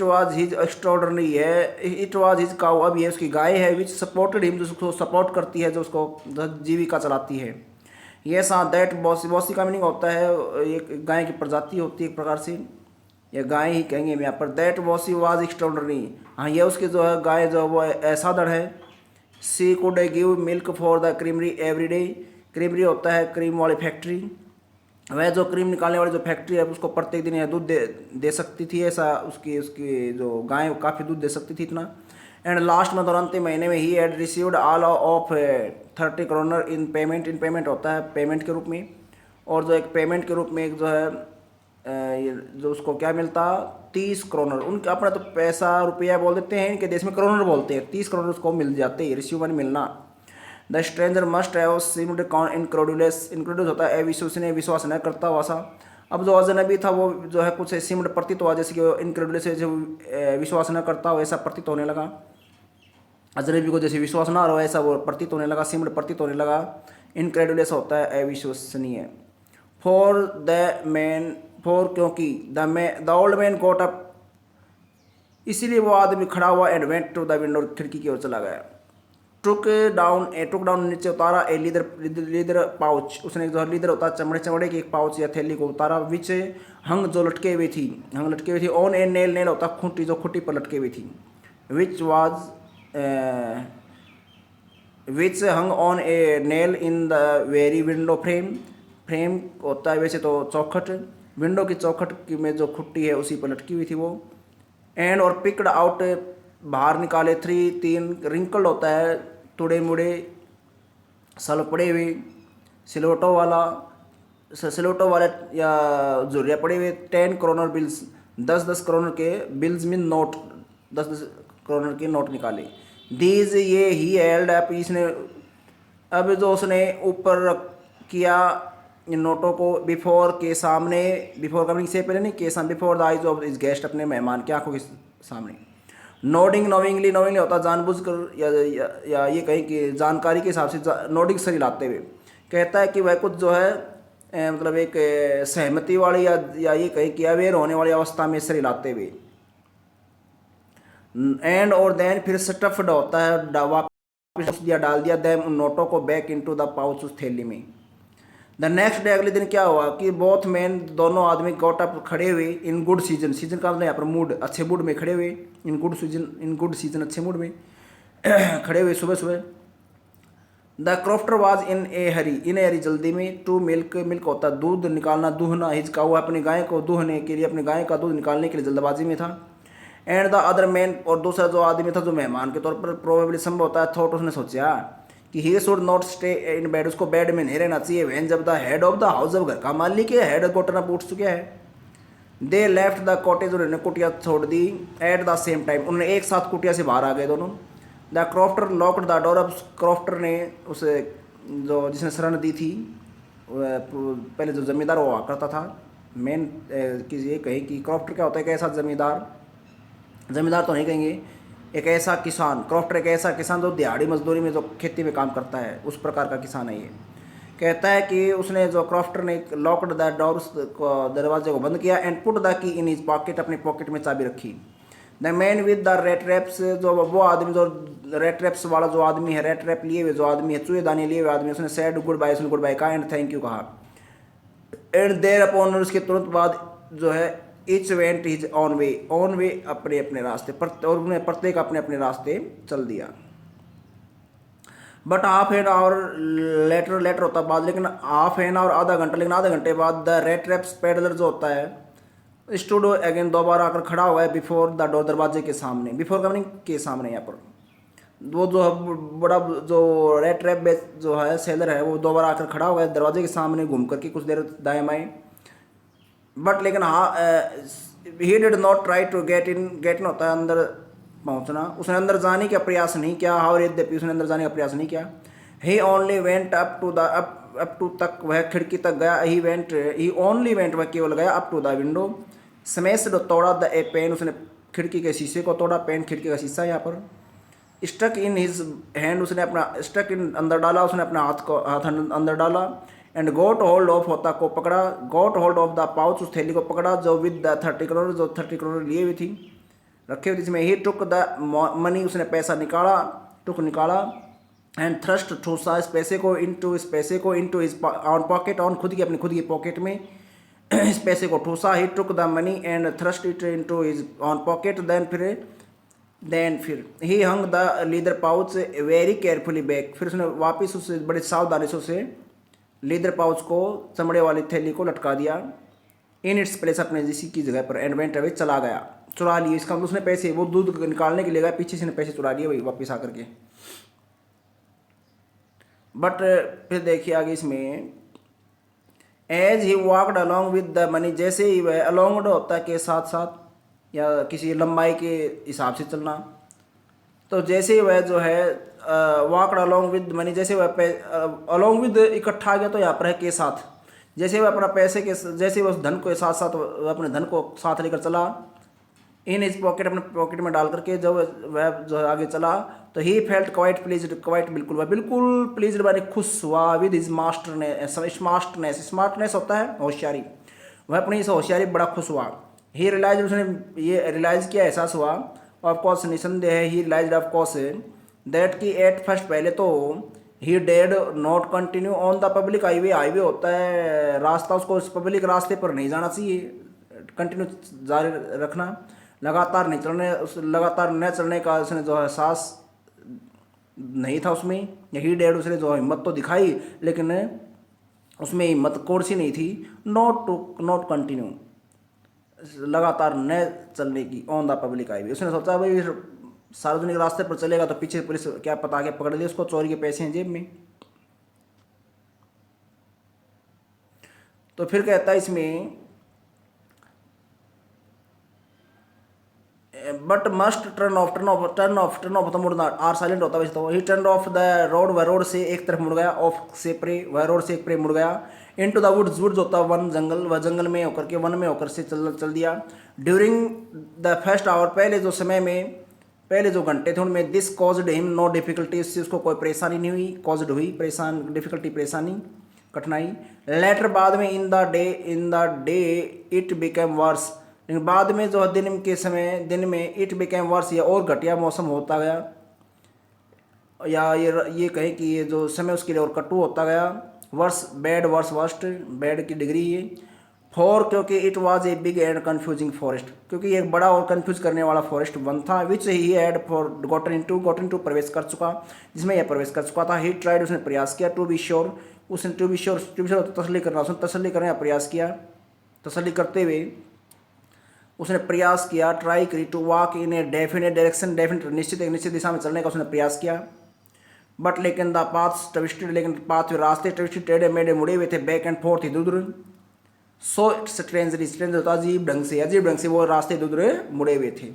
वाज हिज एक्स्ट्रॉर्डनरी है, इट वाज हिज काउ, अब ये उसकी गाय है, विच सपोर्टेड हिम, जो उसको सपोर्ट करती है, जो उसको जीविका चलाती है। ये सा दैट बॉसी, बॉसी का मीनिंग होता है एक गाय की प्रजाति होती है एक प्रकार से, या गाय ही कहेंगे हम यहाँ पर। दैट बॉसी वाज एक्स्ट्रॉर्डनरी, हाँ ये उसकी जो है गाय जो है वो असाधारण है। She could give milk for the creamery every day, creamery होता है क्रीम वाली फैक्ट्री, वह जो क्रीम निकालने वाली जो फैक्ट्री है उसको प्रत्येक दिन यह दूध दे सकती थी, ऐसा उसकी जो गाय काफ़ी दूध दे सकती थी इतना। एंड लास्ट में, दौरान महीने में, he had received all of 30 kronor in payment, in payment होता है पेमेंट के रूप में, और जो एक पेमेंट के रूप में एक जो है जो उसको क्या मिलता 30 करोनर, उनके अपना तो पैसा रुपया बोल देते हैं, इनके देश में करोनर बोलते हैं, 30 करोनर उसको मिल जाते हैं, रिसीव मनी मिलना। The stranger must have seemed incredulous, incredulous होता है अविश्वसनीय, विश्वास न करता हुआ सा। अब जो अजनबी था वो जो है कुछ सीम्ड प्रतीत हुआ, जैसे कि इनक्रेडुलस से विश्वास न करता हो ऐसा प्रतीत होने लगा, अजनबी को जैसे विश्वास ना हो ऐसा वो प्रतीत होने लगा, सीम्ड प्रतीत होने लगा। इनक्रेडुलस होता है अविश्वसनीय। फॉर द मैन, फॉर क्योंकि the old man got up, इसीलिए वो आदमी खड़ा हुआ, and went to the window, खिड़की की ओर चला गया। टुक डाउन नीचे उतारा, ए लीदर पाउच, उसने जो लीदर होता है चमड़े की एक पाउच या थैली को उतारा, विच हंग जो लटके हुई थी, ऑन ए नेल, नेल होता खूंटी, जो खूंटी पर लटके हुई थी। Which hung on a nail in the very window frame, frame होता है वैसे तो चौखट, विंडो की चौखट की में जो खुट्टी है उसी पर लटकी हुई थी वो। एंड और पिकड आउट, बाहर निकाले, 3 रिंकल्ड होता है टुड़े मुड़े, सल पड़े हुए, सिलोटो वाले या झुर्रिया पड़े हुए। 10 करोनर बिल्स, 10 करोनर के बिल्स मीन नोट, 10 करोनर के नोट निकाले। दीज ये ही हेल्ड अप, इसने अब जो उसने ऊपर किया इन नोटों को बिफोर के सामने, बिफोर कमिंग से पहले नहीं, के सामने, बिफोर द आइज ऑफ इस गेस्ट, अपने मेहमान की आंखों के सामने। नोडिंग नोविंगली, नोविंगली होता जानबूझकर या ये कहीं कि जानकारी के हिसाब से, नोडिंग से हिलाते हुए। कहता है कि वह कुछ जो है मतलब एक सहमति वाली या ये कहीं कि अवेयर होने वाली अवस्था में सिर हिलाते हुए। एंड और देन फिर स्टफ्ड होता है, वापस दिया, डाल दिया देम उन नोटों को बैक इनटू द पाउच, उस थैली में। द नेक्स्ट डे, अगले दिन क्या हुआ कि बोथ मैन, दोनों आदमी गॉट अप, खड़े हुए, इन गुड सीजन, सीजन का मतलब यहाँ पर मूड, अच्छे मूड में खड़े हुए, in good season, in good season, अच्छे मूड में खड़े हुए सुबह सुबह। द क्रॉफ्टर वाज इन ए हरी, इन ए हरी, जल्दी में, टू मिल्क, मिल्क होता है दूध निकालना, दूहना, हिचका हुआ, अपनी गाय को दूहने के लिए, अपनी गाय का दूध निकालने के लिए जल्दबाजी में था। एंड द अदर मैन, और दूसरा जो आदमी था जो मेहमान के तौर पर प्रोबेबली संभव होता है, थॉट, उसने सोचा कि he should not stay in bed, उसको बेड में नहीं रहना चाहिए। वैन जब the head of the house, जब घर का मालिक है, हेड घोटना पूछ चुके हैं। दे लेफ्ट द कॉटेज, उन्होंने कुटिया छोड़ दी। एट द सेम टाइम, उन्होंने एक साथ कुटिया से बाहर आ गए दोनों। The crofter locked the door, अब क्रॉफ्टर ने, उसे जो जिसने शरण दी थी, पहले जो जमींदार हुआ करता था, मेन कि ये कहे कि क्रॉफ्टर क्या होता है, एक ऐसा जमींदार, जमींदार तो नहीं कहेंगे, एक ऐसा किसान, क्रॉफ्टर एक ऐसा किसान जो दिहाड़ी मजदूरी में, जो खेती में काम करता है, उस प्रकार का किसान है ये। कहता है कि उसने, जो क्रॉफ्टर ने, लॉक्ड द डोर, दरवाजे को बंद किया, and put the key in his pocket, अपनी पॉकेट में चाबी रखी। The man with the red wraps, जो वो आदमी, जो रेड रैप्स वाला जो आदमी है, रेड रैप लिए हुए जो आदमी है, चूहेदानी लिए हुए आदमी, उसने सैड गुड बाय, उसने गुड बाय कहा एंड थैंक यू कहा। एंड देर अपॉन, उसके तुरंत बाद जो है, each went his own way, own way, अपने अपने रास्ते पर, और उन्हें प्रत्येक अपने अपने रास्ते चल दिया। But half an hour later, later होता बाद, लेकिन हाफ एन आवर, आधा घंटा, लेकिन आधे घंटे बाद द रेड ट्रैप्स पैडलर जो होता है, स्टूड अगेन, दोबारा आकर खड़ा हुआ है, बिफोर द डोर, दरवाजे के सामने, बिफोर कमिंग के सामने। यहाँ पर वो जो बड़ा जो रेड ट्रैप जो है सेलर है, वो दोबारा आकर खड़ा हुआ है दरवाजे के सामने, घूम करके कुछ देर दाएं बाएं। बट लेकिन हाँ, he did not try to get in, get in होता है अंदर पहुंचना, उसने अंदर जाने का प्रयास नहीं किया, हाउ यद्यपि उसने अंदर जाने का प्रयास नहीं किया। He only went up to the, up to तक, वह खिड़की तक गया। ही ओनली वेंट, वह केवल गया, up to the window, smashed, तोड़ा, द ए पेन, उसने खिड़की के शीशे को तोड़ा, पेन खिड़की का शीशा यहाँ पर। स्टक इन हिज हैंड, उसने अपना, स्टक इन, अंदर डाला, उसने अपना हाथ को, हाथ अंदर डाला। एंड गोट होल्ड ऑफ होता को पकड़ा, गोट होल्ड ऑफ द पाउच, उस थैली को पकड़ा जो विद द 30 करोड़, जो 30 करोड़ लिए हुई थी, रखे हुए, जिसमें ही टुक द मनी, उसने पैसा निकाला, टुक निकाला। एंड थ्रस्ट, ठूसा, इस पैसे को, इनटू, इस पैसे को, into his own pocket, on, खुद की, अपनी खुद की पॉकेट में इस पैसे को ठूसा। He took the money and thrust it into his own pocket. Then फिर he hung the leather pouch very carefully back, फिर उसने वापस उसे बड़ी सावधानी से उसे लीदर पाउच को, चमड़े वाली थैली को लटका दिया, इन इट्स प्लेस, अपने जिसी की जगह पर। एंड वेंट अवे, चला गया, चुरा लिए। इसका मतलब उसने पैसे, वो दूध निकालने के लिए गया, पीछे से ने पैसे चुरा लिए वही वापस आकर के। बट फिर देखिए आगे इसमें, as he walked along with the money, जैसे ही वह, अलॉन्ग होता है के साथ साथ, या किसी लंबाई के हिसाब से चलना, तो जैसे ही वह जो है वॉकड अलॉन्ग विद मनी, जैसे वह अलॉन्ग विद इकट्ठा आ गया, तो यहाँ पर है के साथ, जैसे वह अपना पैसे के, जैसे वह उस धन को साथ साथ, अपने धन को साथ लेकर चला, इन इस पॉकेट, अपने पॉकेट में डाल करके जब वह जो है आगे चला, तो he felt quite pleased, quite, बिल्कुल, वह बिल्कुल प्लीज्ड, माने खुश हुआ, विद हिज मास्टरनेस, स्मार्टनेस, स्मार्टनेस होता है होशियारी, वह अपनी इस होशियारी बड़ा खुश हुआ। ही रियलाइज, उसने ये रियलाइज किया, एहसास हुआ, ऑफ कोर्स, निसंदेह है, he realized of course that की एट फर्स्ट, पहले तो he did not continue on the public highway, highway होता है रास्ता, उसको उस पब्लिक रास्ते पर नहीं जाना चाहिए, कंटिन्यू जारी रखना, लगातार नहीं चलने, उस लगातार न चलने का उसने जो है एहसास नहीं था उसमें। ही डेड, उसने जो हिम्मत तो दिखाई, लेकिन उसमें हिम्मत कौन सी नहीं थी, नॉट कंटिन्यू, लगातार न चलने की, ऑन द पब्लिक हाईवे। उसने सोचा भाई सार्वजनिक रास्ते पर चलेगा तो पीछे पुलिस क्या पता आगे पकड़ ली उसको, चोरी के पैसे हैं जेब में। तो फिर कहता है इसमें, बट मस्ट टर्न ऑफ तो मुड़ना, आर साइलेंट होता है वैसे तो। ही टर्न ऑफ द रोड, वह रोड से एक तरफ मुड़ गया, ऑफ से प्रे, वह रोड से एक प्रे मुड़ गया। इनटू द वुड्स, वुड्स होता है वन, जंगल, वह जंगल में होकर के, वन में होकर से चल दिया। ड्यूरिंग द फर्स्ट आवर, पहले जो समय में, पहले जो घंटे थे उनमें, this caused him no difficulty, इससे उसको कोई परेशानी नहीं हुई, कॉज्ड हुई परेशान, डिफिकल्टी परेशानी, कठिनाई। लेटर बाद में, in the day it became worse, लेकिन बाद में जो है दिन के समय, दिन में इट बिकेम वर्स, या और घटिया मौसम होता गया, या ये कहें कि ये जो समय उसके लिए और कटु होता गया। Worse bad, worse worst, bad की डिग्री ये। फॉर, क्योंकि it was a big and confusing forest, क्योंकि ये एक बड़ा और कन्फ्यूज करने वाला फॉरेस्ट वन था। Which he had forgotten into प्रवेश कर चुका, जिसमें यह प्रवेश कर चुका था। ही ट्राइड, उसने प्रयास किया। टू बी श्योर, उसने टू बी श्योर तसल्ली करना, उसने तसल्ली करने का प्रयास किया, तसल्ली करते हुए उसने प्रयास किया, ट्राई करी। To walk in a definite direction, definite निश्चित, एक निश्चित दिशा में चलने का उसने प्रयास किया। बट लेकिन द पाथ ट्विस्टेड, लेकिन पाथ, रास्ते ट्विस्टेड, टेढ़े मेढ़े मुड़े हुए थे, बैक एंड फोर्थ, इधर उधर। सो स्ट्रेंजली, स्ट्रेंज होता अजीब ढंग से वो रास्ते इधर उधर मुड़े हुए थे।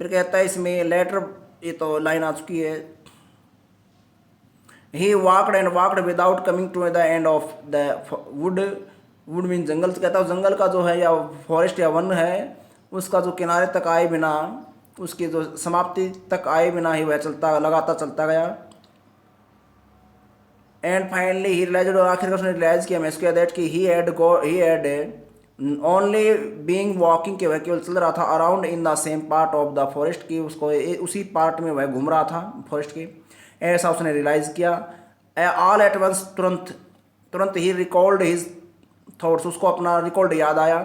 फिर कहता है इसमें लेटर, ये तो लाइन आ चुकी है। He walked and walked without coming to the end of the wood, wood mean जंगल, तो कहता है जंगल का जो है, या फॉरेस्ट या वन है, उसका जो किनारे तक आए बिना, उसकी जो समाप्ति तक आए बिना ही वह चलता, लगातार चलता गया। एंड फाइनली ही रियलाइज, और आखिर उसने रियलाइज किया, मैं इसके दैट कि he had only being walking, के वह केवल चल रहा था, around in the same part of the forest की, उसको उसी पार्ट में वह घूम रहा था फॉरेस्ट के, ऐसा उसने रियलाइज किया। ऑल एट वंस, तुरंत ही रिकॉल्ड हिज थॉट्स, उसको अपना रिकॉल्ड याद आया,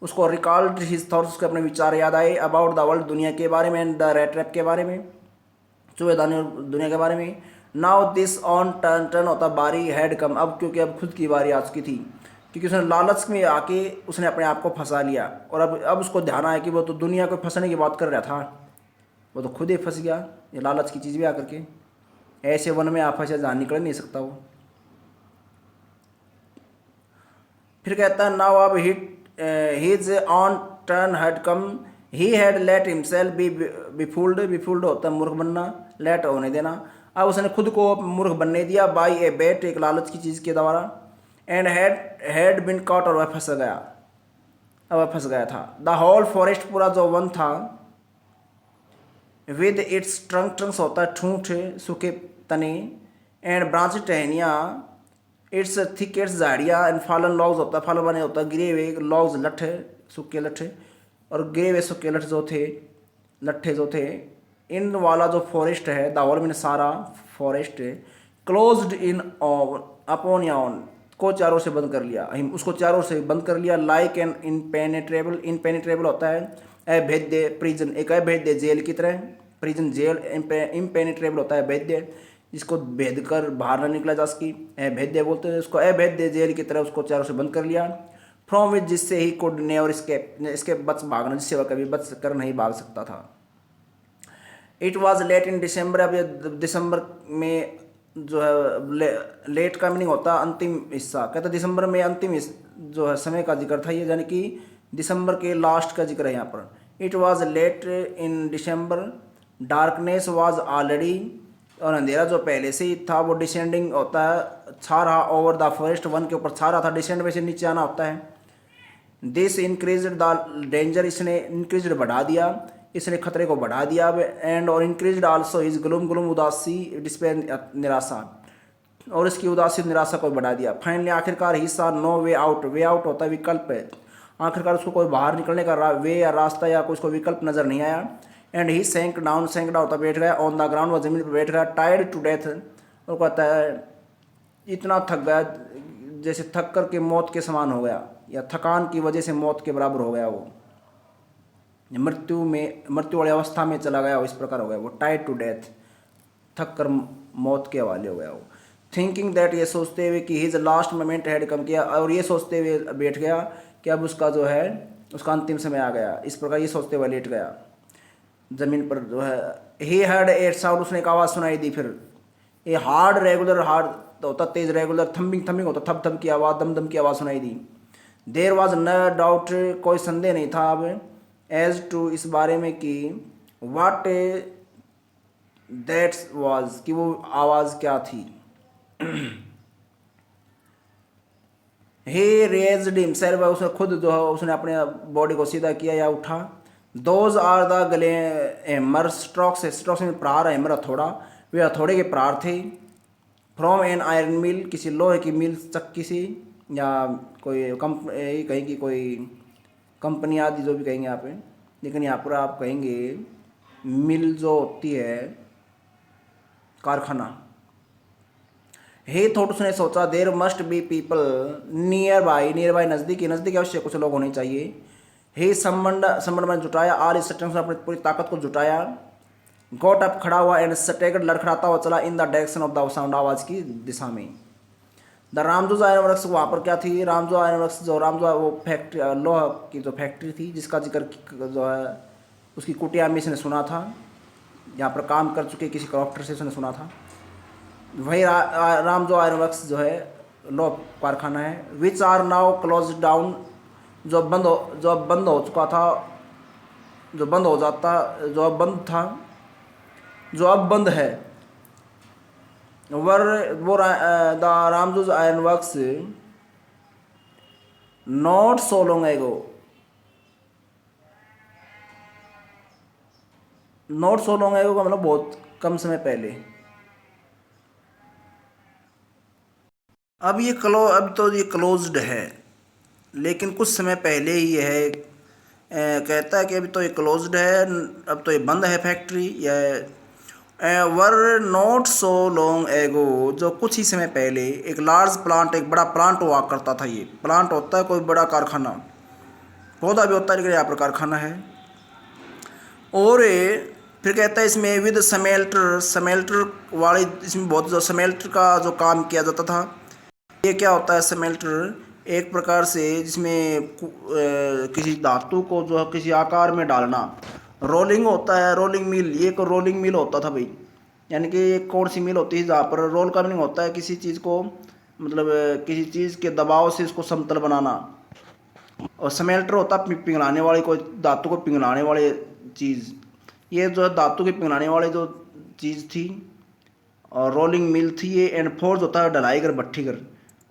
उसको रिकॉल्ड हिज थॉट्स, उसके अपने विचार याद आए। अबाउट द वर्ल्ड, दुनिया के बारे में, एंड द रैट ट्रैप के बारे में, चूहेदानी दुनिया के बारे में। नाउ दिस ऑन टर्न होता बारी हैड कम, अब क्योंकि अब खुद की बारी आ चुकी थी, क्योंकि उसने लालच में आके उसने अपने आप को फंसा लिया, और अब उसको ध्यान आया कि वो तो दुनिया को फंसने की बात कर रहा था, वो तो खुद ही फंस गया, ये लालच की चीज़ भी आकर के। ऐसे वन में आप फंसे, जहाँ निकल नहीं सकता वो। फिर कहता है नाउ अब his own turn had come, he had let himself be befooled होता है मूर्ख बनना, लेट होने देना। अब उसने खुद को मूर्ख बनने दिया, बाई ए बेट, एक लालच की चीज़ के द्वारा। एंड हैड बिन कॉट, और वह फंस गया, अब वह फंस गया था। द होल फॉरेस्ट, पूरा जो वन था, विद इट्स ट्रंक्स होता है ठूंठ, सूखे तने, एंड ब्रांच टहनियाँ, इट्स थिकेट्स झाड़ियाँ, एंड फॉलन लॉग्स होता है, फॉलन बने होता है गिरे हुए, लॉग्स लट्ठे, सूखे लट्ठे, और गिरे हुए सूखे लट्ठे जो थे, लट्ठे जो थे। इन वाला जो फॉरेस्ट है, द होल में सारा फॉरेस्ट, क्लोज्ड इन अपॉन या ऑन, को चारों से बंद कर लिया, उसको चारों से बंद कर लिया। लाइक एन इनपेनिट्रेबल होता है अभेद्य, प्रिजन, एक अभेद्य जेल की तरह, प्रिजन जेल, इम्पेनिट्रेबल होता है अभेद्य, जिसको भेद कर बाहर न निकला जा सकी, अभेद्य बोलते हैं उसको, अभेद्य जेल की तरह उसको चारों से बंद कर लिया। फ्रॉम विच, जिससे ही कुड नेवर स्केप बच भागना, जिससे वह कभी बच कर नहीं भाग सकता था। इट वॉज लेट इन दिसंबर, अब ये दिसंबर में जो है, लेट का मीनिंग होता है अंतिम हिस्सा, कहता दिसंबर में अंतिम जो है समय का जिक्र था ये, यानी कि दिसंबर के लास्ट का जिक्र है यहाँ पर। It was late in December, darkness was already, और अंधेरा जो पहले से ही था वो डिसेंडिंग होता है, छा रहा, ओवर द फॉरेस्ट, वन के ऊपर छा रहा था, डिसेंड में से नीचे आना होता है। दिस इंक्रीज द डेंजर, इसने इंक्रीज बढ़ा दिया, इसने खतरे को बढ़ा दिया। एंड और इंक्रीज आल्सो इज ग्लूम, उदासी, डिस्पेयर, निराशा, और इसकी उदासी निराशा को बढ़ा दिया। फाइनली आखिरकार हिस्सा no way out, way out होता है विकल्प है, आखिरकार उसको कोई बाहर निकलने का वे या रास्ता या कोई उसको विकल्प नज़र नहीं आया। एंड ही सैंक डाउन होता बैठ गया, ऑन द ग्राउंड, वो जमीन पर बैठ गया, टायर्ड टू डेथ, और कहता है इतना थक गया, जैसे थक कर के मौत के समान हो गया, या थकान की वजह से मौत के बराबर हो गया, वो मृत्यु वाली अवस्था में चला गया, वो इस प्रकार हो गया, वो टायर्ड टू डेथ, थक कर मौत के हवाले हो गया वो। थिंकिंग दैट, ये सोचते हुए कि his last moment had come किया, और ये सोचते हुए बैठ गया कि अब उसका जो है उसका अंतिम समय आ गया, इस प्रकार ये सोचते हुए लेट गया जमीन पर जो है। ही हर्ड ए साउंड, उसने एक आवाज़ सुनाई दी। फिर ये हार्ड रेगुलर, हार्ड होता तेज, रेगुलर थम्बिंग होता, थप थप की आवाज़, दम दम की आवाज़ सुनाई दी। देर वॉज न डाउट, कोई संदेह नहीं था अब, एज टू इस बारे में कि वाट दैट वाज कि वो आवाज़ क्या थी। ही रेज्ड हिमसेल्फ, उसने खुद जो है उसने अपने बॉडी को सीधा किया या उठा। दोज आर द गले हैमर स्ट्रोक्स, स्ट्रोक्स में प्रहार, हैमर हथौड़ा, वे हथौड़े के प्रहार थे। फ्रॉम एन आयरन मिल, किसी लोहे की मिल चक्की से, या कोई कहीं की कोई कंपनी आदि जो भी कहेंगे यहाँ पे, लेकिन यहाँ पर आप कहेंगे मिल जो होती है कारखाना। हे थॉट, उसने सोचा, there must be people near by, near by नज़दीक, नज़दीक अवश्य कुछ लोग होने चाहिए। हे संबंध में जुटाया, आल स्ट्रेंथ अपनी पूरी ताकत को जुटाया। गॉट अप, खड़ा हुआ, एंड स्टेगर्ड, लड़खड़ाता हुआ चला, in the direction of the sound, आवाज़ की दिशा में। द रामजो आयरन वर्क्स, वहाँ पर क्या थी, रामजो आयरन वर्क्स, जो रामजो वो फैक्ट्री, लोहा की जो फैक्ट्री थी जिसका जिक्र जो है उसकी कुटिया में इसने सुना था, यहाँ पर काम कर चुके किसी क्रॉफ्टर से उसने सुना था। वही रामजो आयरन वर्क्स जो है लो कारखाना है। Which are now close down, जो अब बंद हो चुका था, जो बंद हो जाता, जो अब बंद था, जो अब बंद है। वर वो the Ramsjo iron works not so long ago, not so long ago का मतलब बहुत कम समय पहले। अब तो ये क्लोज्ड है, लेकिन कुछ समय पहले ही है। कहता है कि अभी तो ये क्लोज्ड है, अब तो ये बंद है फैक्ट्री। या वर नॉट सो लॉन्ग एगो, जो कुछ ही समय पहले एक लार्ज प्लांट, एक बड़ा प्लांट हुआ करता था। ये प्लांट होता है कोई बड़ा कारखाना, पौधा भी होता है लेकिन यहाँ पर कारखाना है। और फिर कहता है इसमें विद समेल्टर, समेल्टर वाली, इसमें बहुत जो समेल्टर का जो काम किया जाता था। ये क्या होता है समेल्टर, एक प्रकार से जिसमें किसी धातु को जो है किसी आकार में डालना। रोलिंग होता है, रोलिंग मिल, ये एक रोलिंग मिल होता था भाई, यानी कि एक कौन सी मिल होती है जहाँ पर रोल का मीनिंग होता है किसी चीज़ को, मतलब किसी चीज़ के दबाव से इसको समतल बनाना। और समेल्टर होता है पिघलाने वाली, कोई धातु को पिघलाने वाली चीज़। ये जो है धातु के पिघलाने वाली जो चीज़ थी, और रोलिंग मिल थी ये। एंड फोर्ज होता है ढलाईगर, भट्ठीगर,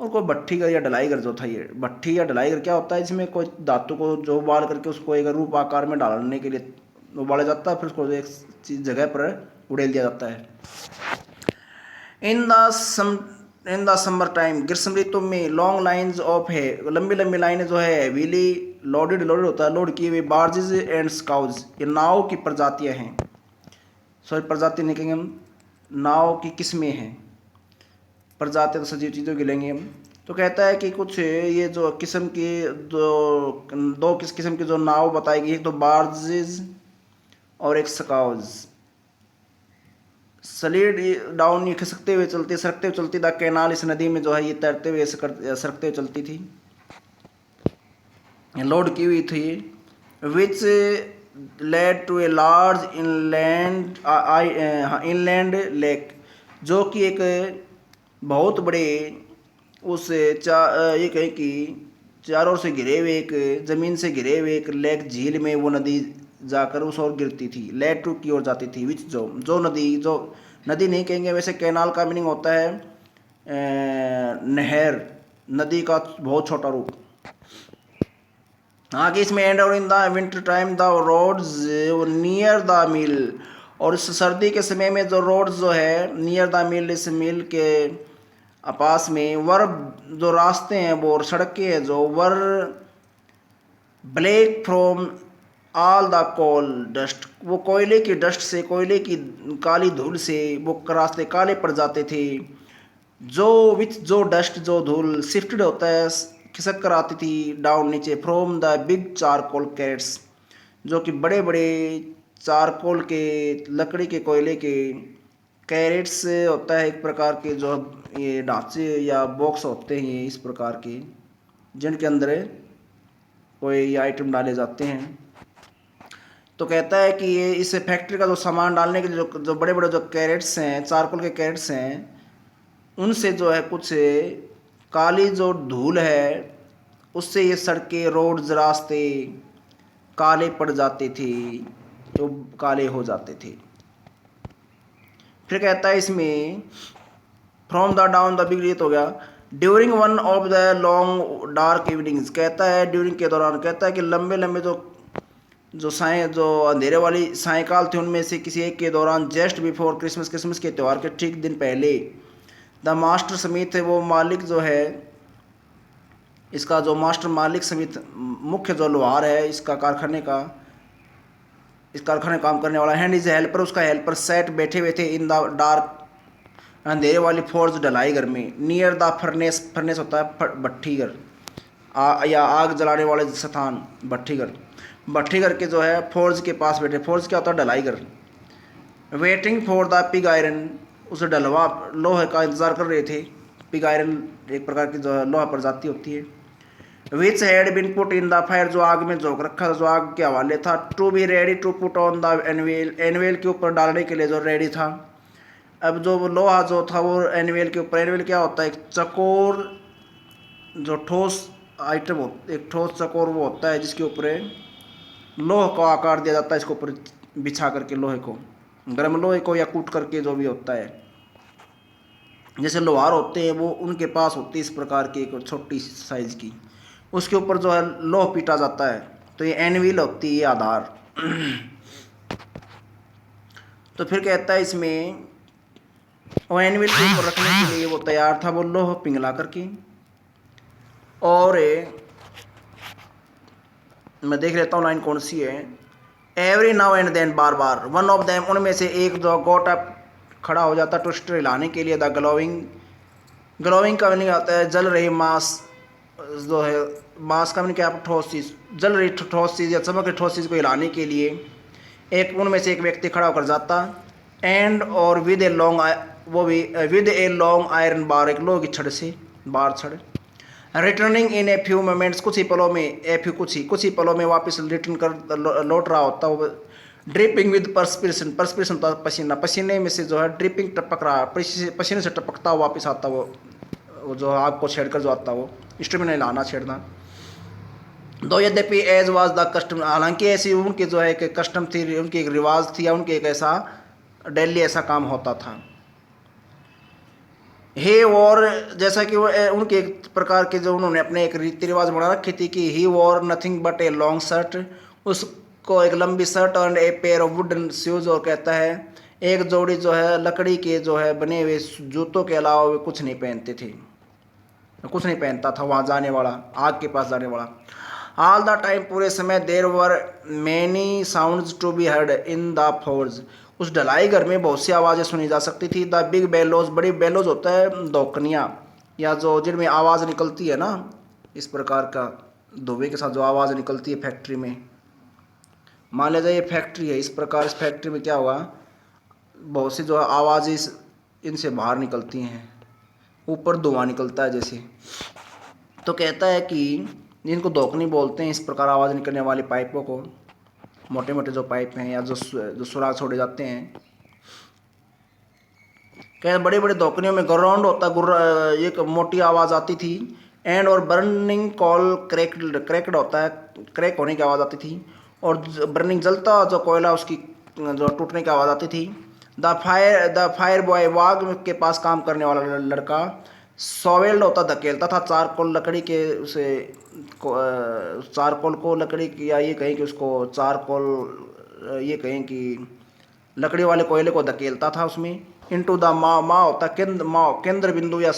और कोई भट्ठीगर या ढलाईगर जो था, ये भट्ठी या ढलाईगर क्या होता है, इसमें कोई धातु को जो उबाल करके उसको एक रूप आकार में डालने के लिए उबाला जाता है, फिर उसको एक चीज जगह पर उड़ेल दिया जाता है। इन द समर टाइम, ग्रीष्म ऋतु में, लॉन्ग लाइन्स ऑफ है, लंबी लंबी लाइनें जो है हैवीली लोडेड होता है, लोड किए हुए, बार्जेज एंड स्काउज, ये नाव की प्रजातियां हैं। सॉरी प्रजाति नहीं कहेंगे हम, नाव की किस्में हैं, प्रजातियां तो सजीव चीज़ों की लेंगे हम। तो कहता है कि कुछ ये जो किस्म की दो किस्म की जो नाव बताई गई, एक तो बार्जेज और एक स्काउज। सलीड डाउन, ये खिसकते हुए चलती, सरकते हुए चलती, द कैनाल, इस नदी में जो है ये तैरते हुए सरकते हुए चलती थी, लोड की हुई थी। Which led to a large inland lake, जो कि एक बहुत बड़े उस ये कहें कि चारों से घिरे हुए, एक ज़मीन से घिरे हुए एक लेक, झील में वो नदी जाकर उस ओर गिरती थी, लेट टू की ओर जाती थी। विच जो नदी, जो नदी नहीं कहेंगे वैसे, कैनाल का मीनिंग होता है नहर, नदी का बहुत छोटा रूप। आगे इसमें एंड और in the winter time the roads near the mill, और इस सर्दी के समय में जो रोड्स जो है नियर द मिल, इस मिल के पास में, वर जो रास्ते हैं वो सड़कें हैं जो, were black from all the coal dust, वो कोयले की डस्ट से, कोयले की काली धूल से वो रास्ते काले पड़ जाते थे। जो विच जो डस्ट, जो धूल, शिफ्टेड होता है खिसक कर आती थी डाउन नीचे, from the big charcoal cats, जो कि बड़े बड़े चारकोल के, लकड़ी के, कोयले के कैरेट्स होता है एक प्रकार के जो ये ढांचे या बॉक्स होते हैं, ये इस प्रकार के जिनके अंदर कोई आइटम डाले जाते हैं। तो कहता है कि ये इस फैक्ट्री का जो सामान डालने के जो बड़े बड़े जो कैरेट्स हैं, चारकोल के कैरेट्स हैं, उनसे जो है कुछ काली जो धूल है उससे ये सड़कें, रोड्स, रास्ते काले पड़ जाते थे, जो काले हो जाते थे। फिर कहता है इसमें from the down the big, हो गया। During one of the long dark evenings, कहता है ड्यूरिंग के दौरान, कहता है कि लंबे लंबे जो अंधेरे वाली सायकाल थी उनमें से किसी एक के दौरान, जस्ट बिफोर क्रिसमस, क्रिसमस के त्यौहार के ठीक दिन पहले, द मास्टर स्मिथ है, वो मालिक जो है इसका, जो मास्टर मालिक स्मिथ, मुख्य जो लोहार है इसका कारखाने का, इस कारखाने काम करने वाला, हैंड इज हेल्पर, उसका हेल्पर, सेट बैठे हुए थे इन द डार्क, अंधेरे वाली फोर्ज ढलाई घर में, नियर द फर्नेस, फर्नेस होता है भट्ठी घर, या आग जलाने वाले स्थान, भट्ठी घर, भट्ठी घर के जो है फोर्ज के पास बैठे, फोर्ज क्या होता है, ढलाई घर, waiting for the pig iron, उस डलवा लोहे का इंतजार कर रहे थे। पिग आयरन एक प्रकार की जो है लोहा प्रजाति होती है। Which had been put in the fire, जो आग में झोंक रखा था, जो आग के हवाले था। To be ready to put on the anvil, anvil के ऊपर डालने के लिए जो रेडी था। अब जो लोहा जो था वो एनवेल के ऊपर, एनवेल क्या होता है, एक चकोर जो ठोस आइटम हो, एक ठोस चकोर वो होता है जिसके ऊपर लोह का आकार दिया जाता है, इसके ऊपर बिछा करके लोहे को, गर्म लोहे को या कूट करके जो भी होता है, जैसे लोहार होते हैं वो उनके पास होती है इस प्रकार की एक छोटी साइज की, उसके ऊपर जो है लोह पीटा जाता है, तो ये एनविल होती है आधार। तो फिर कहता है इसमें वो एनविल के ऊपर रखने के लिए वो तैयार था, वो लोह पिघला करके। और मैं देख लेता हूँ लाइन कौन सी है। एवरी नाउ एंड देन, बार बार, वन ऑफ देम, उनमें से एक जो गोट अप, खड़ा हो जाता ट्विस्ट हिलाने के लिए, द ग्लोविंग, ग्लोविंग का मीनिंग आता है जल रही मास, जो है मास का मीनिंग क्या, ठोस चीज़, जल रही ठोस चीज़ या चमक रही ठोस चीज़ को हिलाने के लिए एक उनमें से एक व्यक्ति खड़ा होकर जाता। एंड और विद ए लॉन्ग, वो भी with a long iron bar, एक लोहे की छड़ से, बार छड़, returning in a few moments, कुछ ही पलों में, कुछ ही पलों में वापस रिटर्न कर लौट रहा होता वो। ड्रिपिंग विद परस्पिरेशन, परस्पिरेशन होता है पसीना, पसीने में से जो है ड्रिपिंग टपक रहा, पसीने से टपकता हुआ वापस आता वो जो आग को छेड़ कर जो आता वो, इंस्ट्रूमेंट नहीं लाना छेड़ना। दो यद्यपि एज वाज द कस्टम, हालांकि ऐसी उनकी जो है कि कस्टम थी, उनकी एक रिवाज थी या उनकी एक ऐसा डेली ऐसा काम होता था। हे, और जैसा कि वो उनके एक प्रकार के जो उन्होंने अपने एक रीति रिवाज बना रखी थी कि he wore nothing but a long shirt, उसको एक लंबी शर्ट और a pair of wooden shoes, और कहता है एक जोड़ी जो है लकड़ी के जो है बने हुए जूतों के अलावा वे कुछ नहीं पहनते थे, कुछ नहीं पहनता था वहाँ जाने वाला, आग के पास जाने वाला। ऑल द टाइम, पूरे समय, there were many sounds to be heard in the forge, उस ढलाई घर में बहुत सी आवाज़ें सुनी जा सकती थी। द बिग बेलोज, बड़ी बेलोज होता है धोकनियाँ, या जो जिनमें आवाज़ निकलती है ना, इस प्रकार का धुएं के साथ जो आवाज़ निकलती है फैक्ट्री में, मान लिया जाए ये फैक्ट्री है, इस प्रकार इस फैक्ट्री में क्या हुआ, बहुत सी जो आवाज़ें इनसे बाहर निकलती हैं, ऊपर धुआं निकलता है जैसे। तो कहता है कि जिनको धोकनी बोलते हैं, इस प्रकार आवाज़ निकलने वाली पाइपों को, मोटे मोटे जो पाइप हैं या जो सुराग छोड़े जाते हैं, क्या बड़े बड़े धोकनियों में ग्राउंड होता है, एक मोटी आवाज़ आती थी। एंड और बर्निंग कॉल क्रैक्ड होता है, क्रैक होने की आवाज़ आती थी। और बर्निंग जलता जो कोयला उसकी जो टूटने की आवाज़ आती थी। द फायर बॉय, वाग के पास काम करने वाला लड़का, सॉवेल्ड होता धकेलता था चारकोल लकड़ी के, उसे चारकोल को लकड़ी की, या ये कहें कि उसको चारकोल, ये कहें कि लकड़ी वाले कोयले को धकेलता था उसमें। इनटू द मा होता केंद्र बिंदु या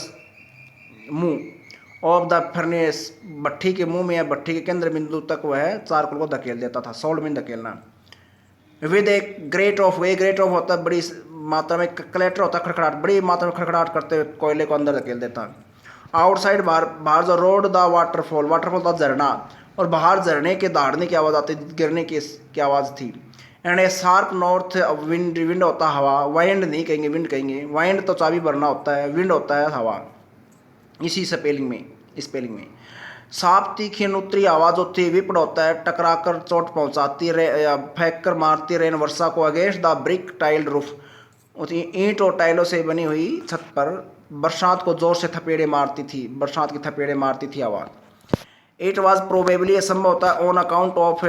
मुंह ऑफ द फर्नेस, भट्ठी के मुंह में या भट्ठी के केंद्र बिंदु तक वह चारकोल को धकेल देता था, सोल्ड में धकेलना। विद ए ग्रेट ऑफ, वे ग्रेट ऑफ होता है बड़ी मात्रा में, क्लैटर होता है खड़खड़ाहट, बड़ी मात्रा में खड़खड़ाहट करते हुए कोयले को अंदर धकेल देता। आउटसाइड, बाहर जो रोड द वाटरफॉल, वाटरफॉल था झरना, और बाहर झरने के दहाड़ने की आवाज़ आती, गिरने की आवाज़ थी। And A sharp north wind, wind होता हवा, वाइंड नहीं कहेंगे विंड कहेंगे, वाइंड तो चाबी भरना होता है, विंड होता है हवा, इसी स्पेलिंग में। साफ तीखी नुत्री आवाज़ होती है। विपड होता है टकरा कर चोट पहुंचाती या फेंक कर मारती रेन वर्षा को। Against the brick tiled roof, ईंट और टाइलों से बनी हुई छत पर बरसात को जोर से थपेड़े मारती थी, बरसात की थपेड़े मारती थी आवाज़। इट वॉज प्रोबेबली असंभव होता है ऑन अकाउंट ऑफ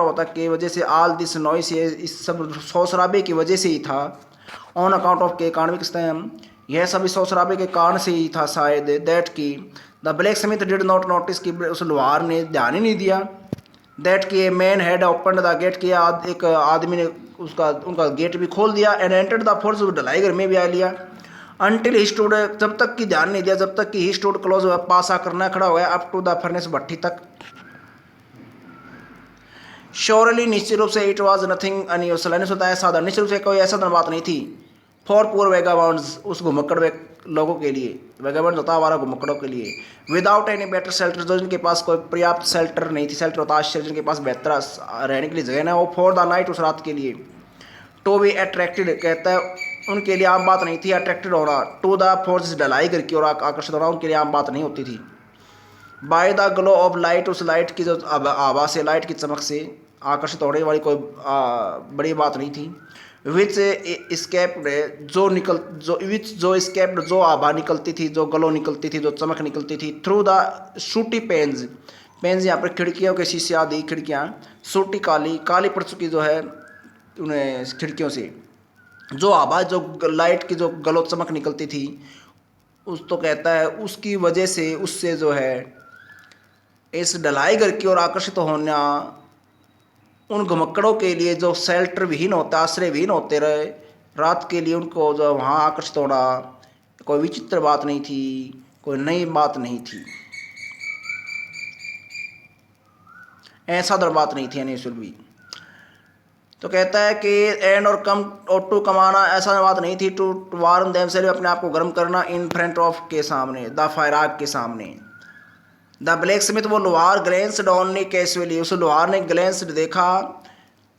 होता है की वजह से, ऑल दिस नॉइस इस सब शोर शराबे की वजह से ही था, ऑन अकाउंट ऑफ के कारण भी किसते हैं हम, यह सभी शोर शराबे के कारण से ही था शायद, दैट की the black Smith did not notice की उस लोहार ने ध्यान ही नहीं दिया, दैट की a man had open the gate किया, एक आदमी ने उनका गेट भी खोल दिया, एंड एंटर्ड द फोर्स ढलाई घर में भी आ लिया, अनटिल ही स्टूड, जब तक कि ध्यान नहीं दिया, जब तक कि ही स्टूड क्लोज पास आ करना खड़ा हो गया अप टू द फर्नेस भट्टी तक। श्योरली निश्चित रूप से इट वाज नथिंग अनयूजुअल, होता है साधारण, निश्चित रूप से कोई ऐसा बात नहीं थी, फॉर पुअर वेगाबॉन्ड्स, उस घुमक्कड़ लोगों के लिए, वेगाबॉन्ड्स होता है हमारा घुमक्कड़ों के लिए, विदाउट एनी बेटर शेल्टर, जो जिनके पास कोई पर्याप्त शेल्टर नहीं थी, शेल्टर होता है जिनके पास बेहतर रहने के लिए जगह ना, वो फॉर द नाइट, उस रात के लिए, टू बी अट्रैक्टेड, कहता है उनके लिए आम बात नहीं थी अट्रैक्टेड होना, टू द फोर्स ढलाई करके और आकर्षित होना उनके लिए आम बात नहीं होती थी, by the glow of light, उस लाइट की जो आभा से, लाइट की चमक से आकर्षित होने वाली कोई बड़ी बात नहीं थी, विच स्केप्ड, जो स्केप्ड, जो आभा निकलती थी, जो ग्लो निकलती थी, जो चमक निकलती थी, through the sooty panes, panes यहाँ पर खिड़कियों के शीशे आदि खिड़कियाँ, सूटी काली काली पड़ चुकी जो है उन्हें खिड़कियों से, जो आवाज़, जो लाइट की जो गलो चमक निकलती थी, उस तो कहता है उसकी वजह से, उससे जो है इस ढलाई घर की ओर आकर्षित होना उन घुमक्कड़ों के लिए जो शेल्टर विहीन होते, आश्रय विहीन होते रहे रात के लिए, उनको जो वहाँ आकर्षित होना कोई विचित्र बात नहीं थी, कोई नई बात नहीं थी, असाधारण बात नहीं थी अनयूजुअल भी। तो कहता है कि एंड और कम और टू कमाना, ऐसा बात नहीं थी, टू वार्म देमसेल्फ, अपने आप को गर्म करना, इन फ्रंट ऑफ के सामने, द फायर आग के सामने, द ब्लैक स्मिथ, वो लोहार, ग्लेंस्ड ओनली कैजुअली, उस लोहार ने ग्लेंस्ड देखा,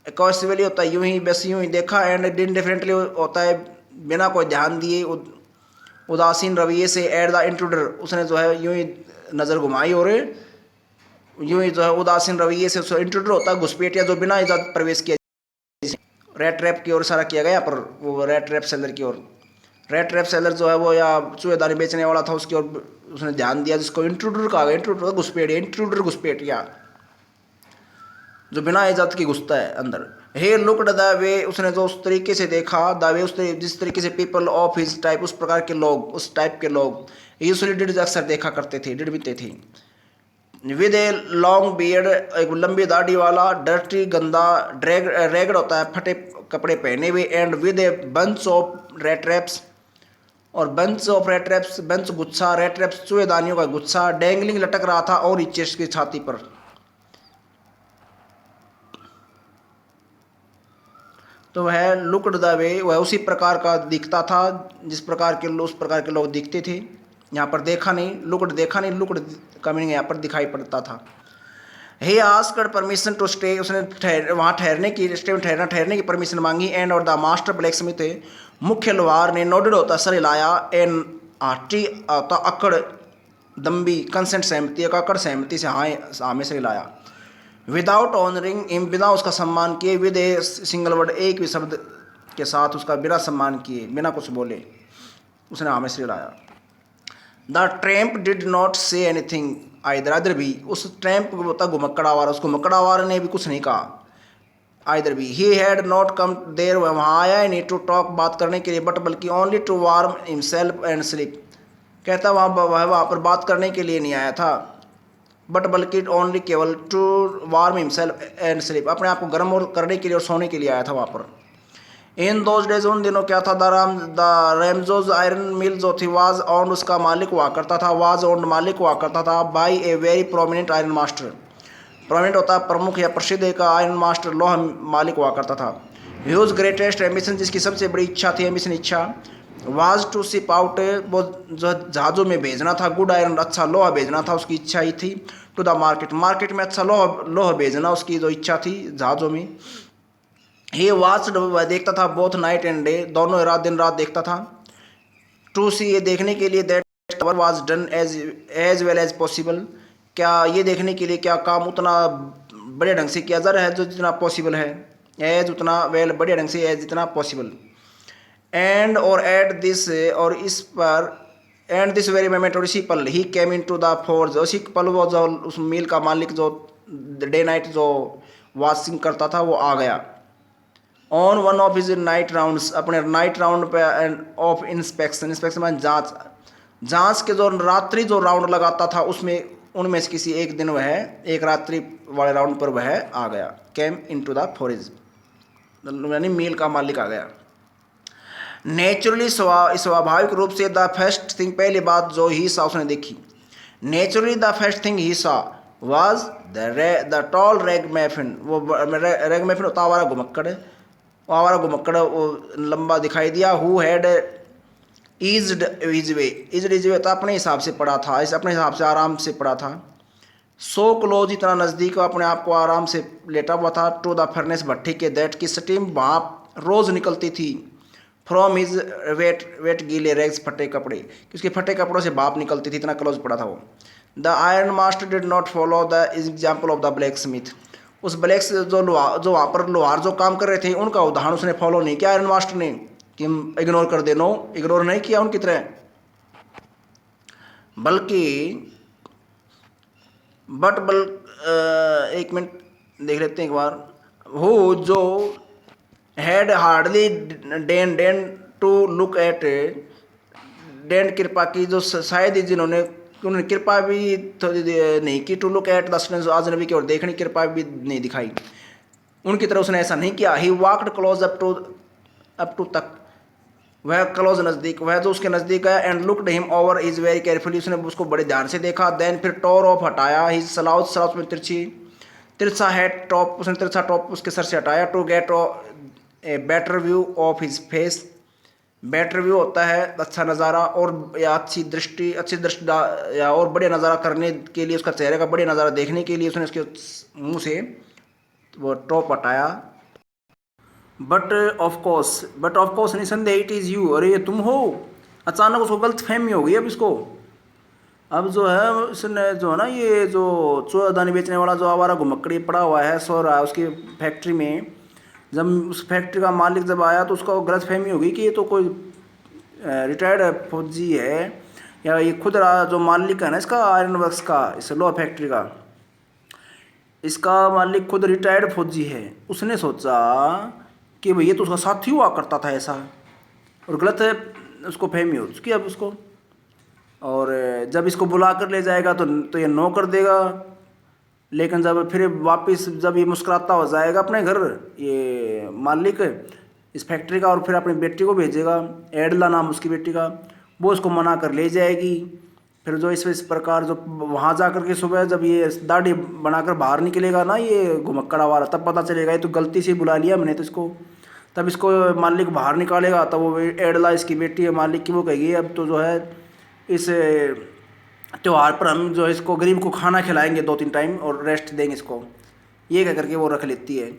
कैजुअली होता है यूं ही, बस यूं ही देखा, एंड इंडिफरेंटली होता है बिना कोई ध्यान दिए, उदासीन रवैये से, एट द इंट्रूडर, उसने जो है यूं ही नज़र घुमाई और यूं ही जो है उदासीन रवैये से, इंट्रूडर होता है घुसपैठिया, जो बिना इजाज़त प्रवेश किया, रेड ट्रैप की ओर इशारा किया गया पर, वो रेड ट्रैप सेलर की ओर, रेड ट्रैप सेलर जो है वो या चूहेदानी बेचने वाला था उसकी ओर उसने ध्यान दिया, जिसको इंट्रूडर कहा गया, इंट्रूडर घुसपैठिया, इंट्रूडर घुसपैठिया जो बिना इजाज़त की घुसता है अंदर। हे लुक्ड द वे, उसने जो उस तरीके से देखा, द वे जिस तरीके से पीपल ऑफ हिज टाइप, उस प्रकार के लोग, उस टाइप के लोग यूजुअली डिड अक्सर देखा करते थे, डिड बीते थे, विद ए लॉन्ग बियर्ड, एक लंबी दाढ़ी वाला, डर्टी गंदा, रेगड होता है फटे कपड़े पहने हुए, and with a bunch of rat traps, और bunch of rat traps, bunch गुच्छा, रेड ट्रैप्स चूहेदानियों का गुच्छा, डैंगलिंग लटक रहा था और नीचे की छाती पर। तो वह लुक्ड द वे, वह उसी प्रकार का दिखता था जिस प्रकार के उस प्रकार के लोग दिखते थे, यहाँ पर देखा नहीं, लुक्ड देखा नहीं, लुक्ड का मीनिंग यहाँ पर दिखाई पड़ता था। हे आस्क्ड परमिशन टू स्टे, उसने वहाँ ठहरने की, स्टे में ठहरने की परमिशन मांगी, एंड और द मास्टर ब्लैक स्मिथ, मुख्य लोहार ने, नोडेड होता सर हिलाया, एन आटी होता अकड़ दम्बी, कंसेंट सहमति, एक अकड़ सहमति से हाँ में सर हिलाया, विदाउट ऑनरिंग इम, बिना उसका सम्मान किए, विद ए सिंगल वर्ड, एक भी शब्द के साथ उसका बिना सम्मान किए, बिना कुछ बोले उसने हाँ में सर हिलाया। The tramp did not say anything either, इधर भी उस ट्रैम्प को होता घुमक्कड़ावार, उसको घुमक्कड़ावार ने भी कुछ नहीं कहा, आइदर भी, ही हैड नॉट कम देर, वहाँ आया ही नहीं, टू टॉक, बात करने के लिए, बट बल्कि only to warm himself and sleep, कहता वहाँ पर बात करने के लिए नहीं आया था, बट बल्कि ओनली केवल to warm himself and sleep, अपने आप को गर्म और करने के लिए और सोने के लिए आया था वहाँ पर। इन दोज डेज, उन दिनों क्या था, द रेमजोज आयरन मिल जो थी, वाज ओन्ड, उसका मालिक हुआ करता था, वाज ओन्ड मालिक हुआ करता था, by a very prominent iron master, prominent होता है प्रमुख या प्रसिद्ध, एक आयरन मास्टर लोहा मालिक हुआ करता था। ह्यूज ग्रेटेस्ट एम्बिशन, जिसकी सबसे बड़ी इच्छा थी, एम्बिशन इच्छा, वाज टू शिप आउट, वो जो जहाज़ों में भेजना था, गुड आयरन, अच्छा लोहा भेजना था, उसकी इच्छा ही थी, टू द मार्केट, मार्केट में अच्छा लोहा भेजना उसकी जो इच्छा थी जहाज़ों में। ही वाच्ड, वह देखता था, बोथ नाइट एंड डे, दोनों रात दिन रात देखता था, टू सी, ये देखने के लिए, that was done as well as possible, क्या ये देखने के लिए क्या काम उतना बड़े ढंग से किया जा रहा है जो जितना पॉसिबल है, एज उतना, वेल बड़े ढंग से, एज जितना पॉसिबल, एंड और एट दिस, और इस पर, एंड दिस वेरी मोमेंट और इसी पल ही केम इन टू द फोर्ज, उसी पल वो जो उस मिल का मालिक जो डे नाइट जो वॉचिंग करता था वो आ गया। On one of his night rounds, अपने नाइट राउंड पे एंड ऑफ इंस्पेक्शन, इंस्पेक्शन में जांच, जांच के जो रात्रि जो राउंड लगाता था उसमें उनमें से किसी एक दिन वह एक रात्रि वाले राउंड पर वह आ गया। केम इन टू द फॉरेज यानी मील का मालिक आ गया। नेचुरली स्वाभाविक रूप से द फर्स्ट थिंग, पहली बात जो ही सा उसने देखी, naturally the first thing he सा वाज द टॉल रैगमैफिन, वो रैगमैफिन होता आवारा घुमक्कड़, वो आवारा घुमक्कड़ वो लंबा दिखाई दिया। Who had eased his way, eased his way तो अपने हिसाब से पड़ा था, इस अपने हिसाब से आराम से पड़ा था। सो क्लोज, इतना नज़दीक, अपने आप को आराम से लेटा हुआ था। टू द फर्नेस, भट्टी के, दैट की स्टीम भाप रोज़ निकलती थी। फ्रॉम हिज वेट गीले रेग्स, फटे कपड़े, कि उसके फटे कपड़ों से भाप निकलती थी, इतना क्लोज पड़ा था वो। The iron master did not follow the example of the black Smith, उस ब्लैक जो वहाँ पर लोहार जो काम कर रहे थे उनका उदाहरण उसने फॉलो नहीं किया आयरन मास्टर ने, कि इग्नोर कर दे, नो इग्नोर नहीं किया उनकी तरह, बल्कि एक मिनट देख लेते हैं एक बार। हु जो had hardly deigned to look at, deigned कृपा की, जो शायद ही जिन्होंने उन्होंने कृपा भी नहीं की, to look at the students, अजनबी की ओर देखने की कृपा भी नहीं दिखाई, उनकी तरह उसने ऐसा नहीं किया। He walked close up to तक, वह क्लोज नज़दीक, वह जो उसके नज़दीक है। And looked him over is very carefully, उसने उसको बड़े ध्यान से देखा। देन फिर टोर ऑफ हटाया, हिज सलाउथ, सलाउथ में तिरछा हेड टॉप, उसने तिरछा टॉप उसके सर से हटाया। To get a better view of his face, better view होता है अच्छा नज़ारा और या अच्छी दृष्टि या और बढ़िया नज़ारा करने के लिए, उसका चेहरे का बढ़िया नज़ारा देखने के लिए उसने उसके मुंह से वो टॉप हटाया। बट ऑफ कोर्स निसंदेह इट इज़ यू, अरे ये तुम हो। अचानक उसको गलत फहमी हो गई। अब इसको अब जो है इसने जो है ना, ये जो चूड़ादानी बेचने वाला जो आवारा घुमक्कड़ी पड़ा हुआ है, सो रहा है उसकी फैक्ट्री में, जब उस फैक्ट्री का मालिक जब आया तो उसको गलत फहमी हो गई कि ये तो कोई रिटायर्ड फौजी है, या ये खुद जो मालिक है ना इसका आयरन वर्क्स का, इस लोहा फैक्ट्री का, इसका मालिक खुद रिटायर्ड फौजी है। उसने सोचा कि भाई ये तो उसका साथी हुआ करता था ऐसा, और गलत है उसको फहमी हो चुकी अब उसको। और जब इसको बुला कर ले जाएगा तो ये नो कर देगा, लेकिन जब फिर वापस जब ये मुस्कुराता हो जाएगा अपने घर ये मालिक इस फैक्ट्री का, और फिर अपनी बेटी को भेजेगा, एडला नाम उसकी बेटी का, वो उसको मना कर ले जाएगी। फिर जो इस प्रकार जो वहाँ जा कर के सुबह जब ये दाढ़ी बनाकर बाहर निकलेगा ना ये घुमक्कड़ा वाला, तब पता चलेगा ये तो गलती से बुला लिया मैंने तो इसको। तब इसको मालिक बाहर निकालेगा, तब वो एडला इसकी बेटी है मालिक की, वो कहेगी अब तो जो है इस त्यौहार पर हम जो है इसको गरीब को खाना खिलाएंगे 2-3 टाइम और रेस्ट देंगे इसको, ये कह करके वो रख लेती है।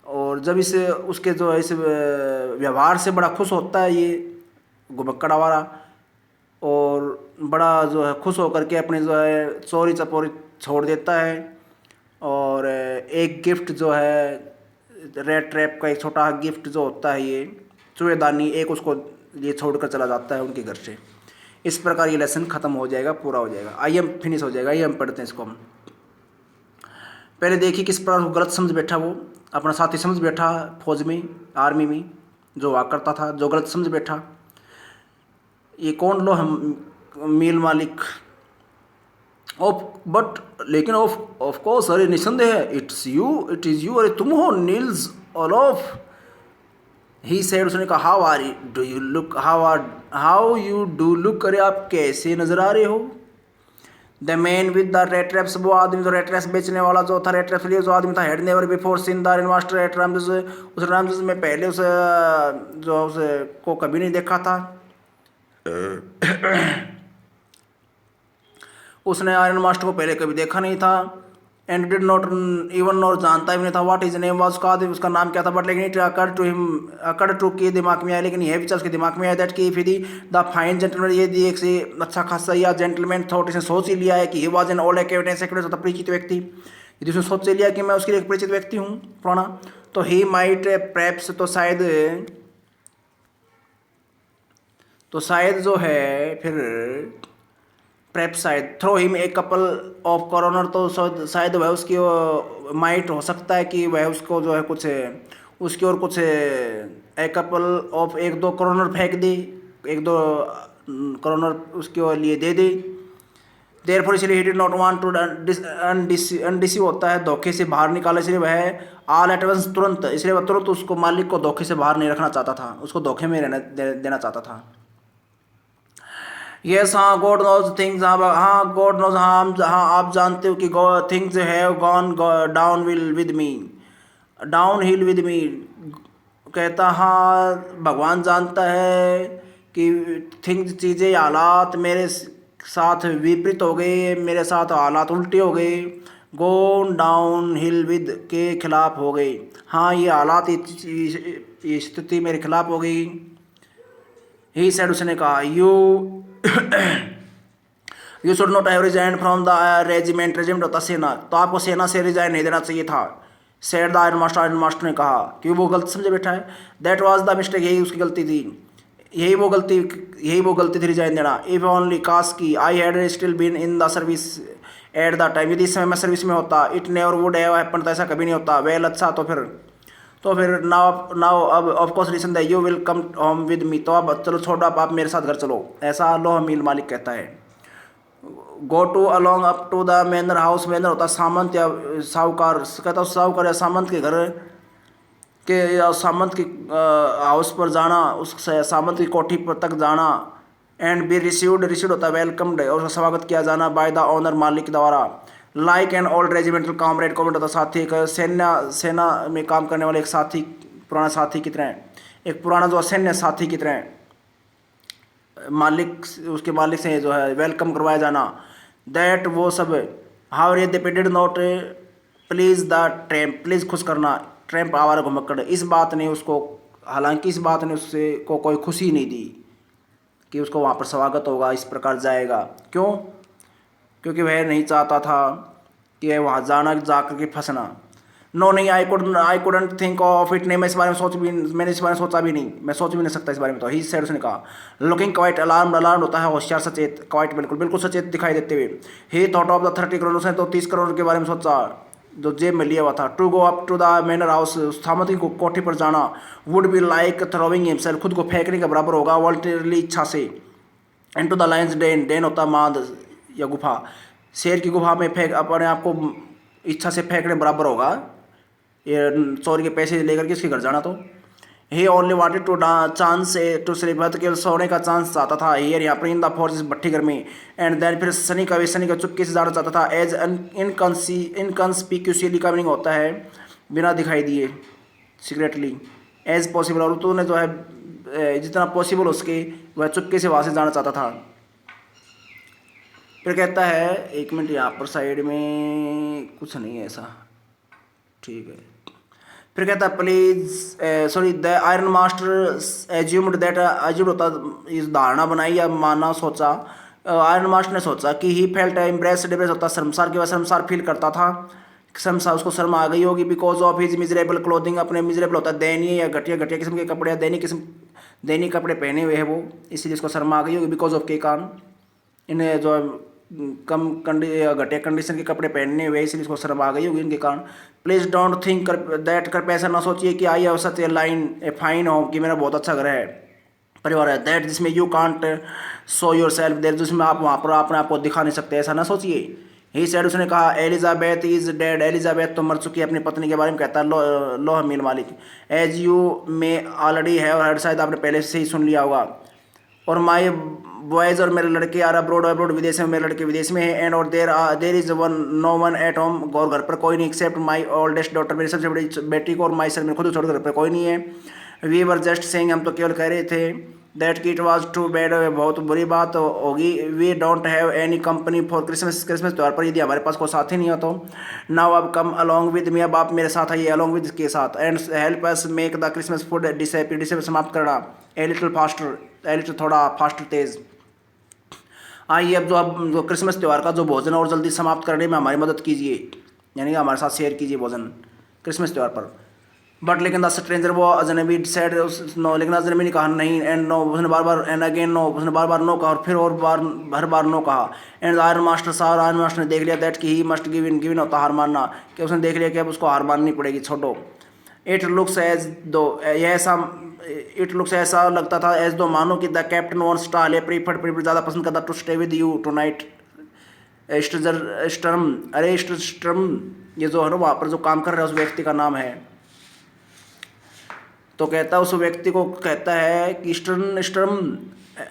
और जब इस उसके जो है इस व्यवहार से बड़ा खुश होता है ये घुमक्कड़ा वाला, और बड़ा जो है खुश होकर के अपने जो है चोरी चपोरी छोड़ देता है। और एक गिफ्ट जो है रेड ट्रैप का एक छोटा गिफ्ट जो होता है ये चूड़ेदानी, एक उसको ये छोड़कर चला जाता है उनके घर से। इस प्रकार ये लेसन ख़त्म हो जाएगा, पूरा हो जाएगा, आइए हम फिनिश हो जाएगा। आइए हम पढ़ते हैं इसको। हम पहले देखिए किस प्रकार गलत समझ बैठा, वो अपना साथी समझ बैठा फौज में, आर्मी में जो हुआ करता था, जो गलत समझ बैठा। ये कौन लो हम मील मालिक बट लेकिन ऑफ कोर्स, अरे निसंदेह है, इट इज़ यू, अरे तुम हो नील्स ओलोफ। ही सेड, उसने कहा how are you do you look, how you do look, अरे आप कैसे नजर आ रहे हो। The man with the red traps, वो आदमी जो रेड ट्रैप्स बेचने वाला जो था, रेड ट्रैप्स लिए जो आदमी था, had never before seen the iron master at Ramsjo, उस रामजेस में पहले उस जो उसे को कभी नहीं देखा था। उसने आयरन मास्टर को पहले कभी देखा नहीं था। एंड डिड नॉट इवन, और जानता भी नहीं था व्हाट इज नेम वाज, उसका नाम क्या था। बट लेकिन इट अकर्ड टू के दिमाग में आया, लेकिन यह विचार उसके दिमाग में आया दैट कि फिर द फाइन जेंटलमैन, ये एक से अच्छा खासा या जेंटलमैन थॉट, इसने सोच ही लिया है कि he was an old acquaintance, होता परिचित व्यक्ति, यदि उसने सोच लिया कि मैं उसके लिए एक परिचित व्यक्ति हूँ पुराना, तो ही माइट प्रैप्स, तो शायद तो शायद जो है फिर प्रेप शायद throw him a couple of corner, तो शायद वह उसकी माइट हो सकता है कि वह उसको जो है कुछ उसकी ओर कुछ ए कपल ऑफ एक दो कॉर्नर फेंक दी, एक दो कॉर्नर उसके लिए दे दी। देयरफॉर इसलिए he did not want to undeceive होता है धोखे से बाहर निकाले, इसलिए वह ऑल एट वंस तुरंत, इसलिए वह तुरंत उसको मालिक को धोखे से बाहर नहीं रखना चाहता था, उसको धोखे में रहने देना चाहता था। यस हाँ गॉड नोज थिंग्स, हाँ गॉड नोज, हाँ आप जानते हो कि things have gone down will with me, down hill with me. कहता हाँ भगवान जानता है कि थिंग्स चीज़ें हालात मेरे साथ विपरीत हो गए, मेरे साथ हालात उल्टे हो गए, गोन डाउन हिल विद के खिलाफ हो गई। हाँ ये हालात ये स्थिति मेरे खिलाफ हो गई। ही सेड उसने कहा you should not have resign from the regiment, regiment होता सेना, तो आपको सेना से रिजाइन नहीं देना चाहिए था। Said the iron master, iron master ने कहा कि वो गलत समझे बैठा है। दैट वाज द मिस्टेक, यही उसकी गलती थी, यही वो गलती थी रिजाइन देना। इफ ओनली काश की I had still been in the service at the time, यदि इस समय मैं सर्विस में होता, it never would have happen, तो ऐसा कभी नहीं होता। वेल अच्छा तो फिर नाउ अब of course listen that you will come home with me, तो अब चलो छोड़ो, आप मेरे साथ घर चलो, ऐसा लोह मील मालिक कहता है। Go to along up to the manor house, manor होता सामंत या साहूकार, कहता साहूकार या सामंत के घर के या सामंत की हाउस पर जाना, उस सामंत की कोठी पर तक जाना। एंड बी रिसीव्ड, रिसीव्ड होता है वेलकम्ड, और उसका स्वागत किया जाना बाय द ऑनर, मालिक द्वारा। Like an old regimental comrade, comrade होता साथी, एक सेना में काम करने वाले एक साथी, पुराना साथी की तरह, एक पुराना जो सैन्य साथी की तरह मालिक, उसके मालिक से जो है वेलकम करवाया जाना। दैट वो सब हाउ रे they did not please the tramp, please खुश करना, ट्रैम्प आवारा घुमक्कड़, इस बात ने उसको, हालांकि इस बात ने उससे को कोई खुशी नहीं दी कि उसको वहाँ पर स्वागत होगा, इस प्रकार जाएगा। क्यों? क्योंकि वह नहीं चाहता था कि वह वहाँ जाना, जाकर के फंसना। नो नहीं, I couldn't think of it, नहीं मैं इस बारे में मैंने इस बारे में सोचा भी नहीं, मैं सोच भी नहीं सकता इस बारे में। तो ही सेड, उसने कहा लुकिंग क्वाइट अलार्म, अलार्म होता है होशियार, सचेत, क्वाइट बिल्कुल बिल्कुल सचेत दिखाई देते हुए। ही थॉट ऑफ द 30 करोड़, उसने तो 30 करोड़ के बारे में सोचा जो जेब में लिया हुआ था। To go up to the manor house, सामंत की कोठी पर जाना, would be like throwing himself, खुद को फेंकने के बराबर होगा, वॉल्टरली, इच्छा से। And to the lion's den, den होता मांद या गुफा, शेर की गुफा में फेंक, अपने आप को इच्छा से फेंकने बराबर होगा, ये चोरी के पैसे लेकर के इसके घर जाना। तो he only wanted to chance to sleep, केवल सोने का चांस चाहता था हियर, यहाँ पर इन द फोर्स, भट्टी घर में। एंड देन फिर सनी का चुपके से जाना चाहता था। एज इनकॉन्स्पिक्यूसली का मीनिंग होता है बिना दिखाई दिए, सीक्रेटली, एज पॉसिबल, और तूने जो है जितना पॉसिबल उसके वह चुपके से वहाँ से जाना चाहता था। फिर कहता है, एक मिनट, यहाँ पर साइड में कुछ नहीं है ऐसा, ठीक है। फिर कहता है please sorry the iron master assumed that, assumed होता इस धारणा बनाई या माना, सोचा, आयरन मास्टर ने सोचा कि ही फेल्ट एम्ब्रेस्ड, एम्ब्रेस होता शर्मसार के बाद शर्मसार फील करता था, शर्मसार, उसको शर्म आ गई होगी, because of his miserable clothing, अपने मिजरेबल होता है दयनीय या घटिया किस्म के कपड़े, दैनिक कपड़े पहने हुए है वो, इसलिए उसको शर्म आ गई होगी। बिकॉज ऑफ के कारण, इन्हें जो कम घटिया कंडीशन के कपड़े पहनने हुए, इसलिए इसको शर्म आ गई होगी इनके कारण। प्लीज डोंट थिंक दैट, कर ऐसा ना सोचिए कि I have such A line a fine home, कि मेरा बहुत अच्छा घर है, परिवार है, दैट जिसमें you can't show yourself there, जिसमें आप वहाँ पर अपने आप को दिखा नहीं सकते, ऐसा ना सोचिए। ही सेड, उसने कहा एलिजाबेथ इज डेड, एलिजाबेथ तो मर चुकी है, अपनी पत्नी के बारे में कहता है लोह मील मालिक। As you may already have heard, शायद आपने पहले से ही सुन लिया होगा। और माई बॉयज, और मेरे लड़के आर अब्रोड, अब्रोड विदेश में, मेरे लड़के विदेश में है। एंड और there is no one at home, और घर पर कोई नहीं, एक्सेप्ट माई ओल्डेस्ट डॉटर, मेरी सबसे बड़ी बेटी को, और माई सर, मेरे खुद छोड़ घर पर कोई नहीं है। वी वर जस्ट सेइंग, हम तो केवल कह रहे थे, दैट कि इट वॉज टू बैड, बहुत बुरी बात होगी। We don't have any company for Christmas, Christmas त्यौहार पर यदि हमारे पास कोई साथी नहीं हो तो। नाउ अब कम अलॉन्ग विद मी, अब आप मेरे साथ आइए, अलॉन्ग विद के साथ। And help us make the Christmas food disappear, disappear समाप्त करना, a little faster, a little थोड़ा फास्टर, तेज। आइए अब जो क्रिसमस त्यौहार का जो भोजन और जल्दी समाप्त करने में हमारी मदद कीजिए, यानी कि हमारे साथ शेयर कीजिए भोजन क्रिसमस त्यौहार पर। बट लेकिन द स्ट्रेंजर वो अजनबी सेड नो, लेकिन अजनबी ने कहा नहीं, एंड नो उसने बार बार, एंड अगेन नो उसने बार बार नो कहा, और फिर और बार हर बार नो कहा। एंड आयरन मास्टर साहब, आयरन मास्टर ने देख लिया दैट कि ही मस्ट गिव इन होता हार मानना, कि उसने देख लिया कि अब उसको हार माननी पड़ेगी, छोड़ो। इट लुक्स एज दो, यह ऐसा, इट लुक्स ऐसा लगता था एज दो मानो कि the captain wants to lay preferred ज़्यादा पसंद करता to stay with you tonight storm. अरे स्टर्म ये जो है ना वहाँ पर जो काम कर रहा है उस व्यक्ति का नाम है। तो कहता है उस व्यक्ति को, कहता है कि स्टर्म,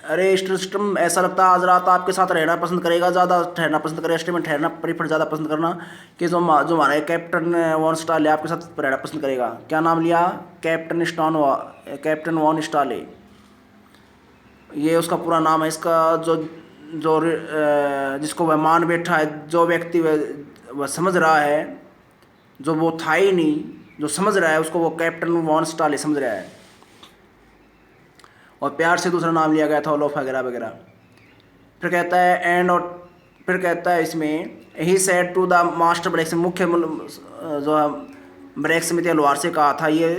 अरे स्टर्म ऐसा लगता है आज रात आपके साथ रहना पसंद करेगा, ज़्यादा ठहरना पसंद करेगा, स्टे में ठहरना प्रीफर ज़्यादा पसंद करना, कि जो हमारे कैप्टन वॉन स्टाले आपके साथ रहना पसंद करेगा। क्या नाम लिया? कैप्टन वॉन स्टाले, ये उसका पूरा नाम है। इसका जो जो जिसको वह मान बैठा है, जो व्यक्ति वह समझ रहा है, जो वो था ही नहीं, जो समझ रहा है उसको वो कैप्टन वॉन स्टाले समझ रहा है, और प्यार से दूसरा नाम लिया गया था ओलोफ वगैरह वगैरह। फिर कहता है एंड, और फिर कहता है इसमें he said to the master black, मुख्य जो ब्लैक स्मिथ या लोहार से कहा था ये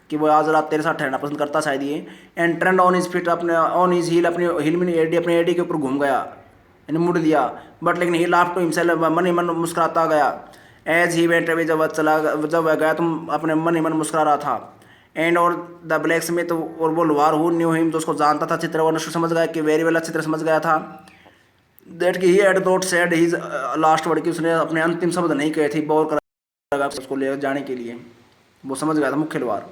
कि वो आज रात तेरे साथ ठहरना पसंद करता शायद ये। And trend on is fit, अपने ऑन इज हील, अपने हील में एडी, अपने एडी के ऊपर घूम गया, यानी मुड़ दिया। बट लेकिन ही लाफ टू हिमसेल्फ, मन ही मन मुस्कुराता गया। एज ही वेंट अवे, जब वह गया तुम अपने मन ही मन मुस्कुरा रहा था। एंड और द ब्लैक स्मिथ, और वो लोहार हु न्यू हिम, जो उसको जानता था चित्र, वो समझ गया कि वेरी वेल, अच्छी तरह समझ गया था दैट कि he had not said his last word, कि उसने अपने अंतिम शब्द नहीं कहे थे बोर कर उसको ले जाने के लिए, वो समझ गया था मुख्य लोहार।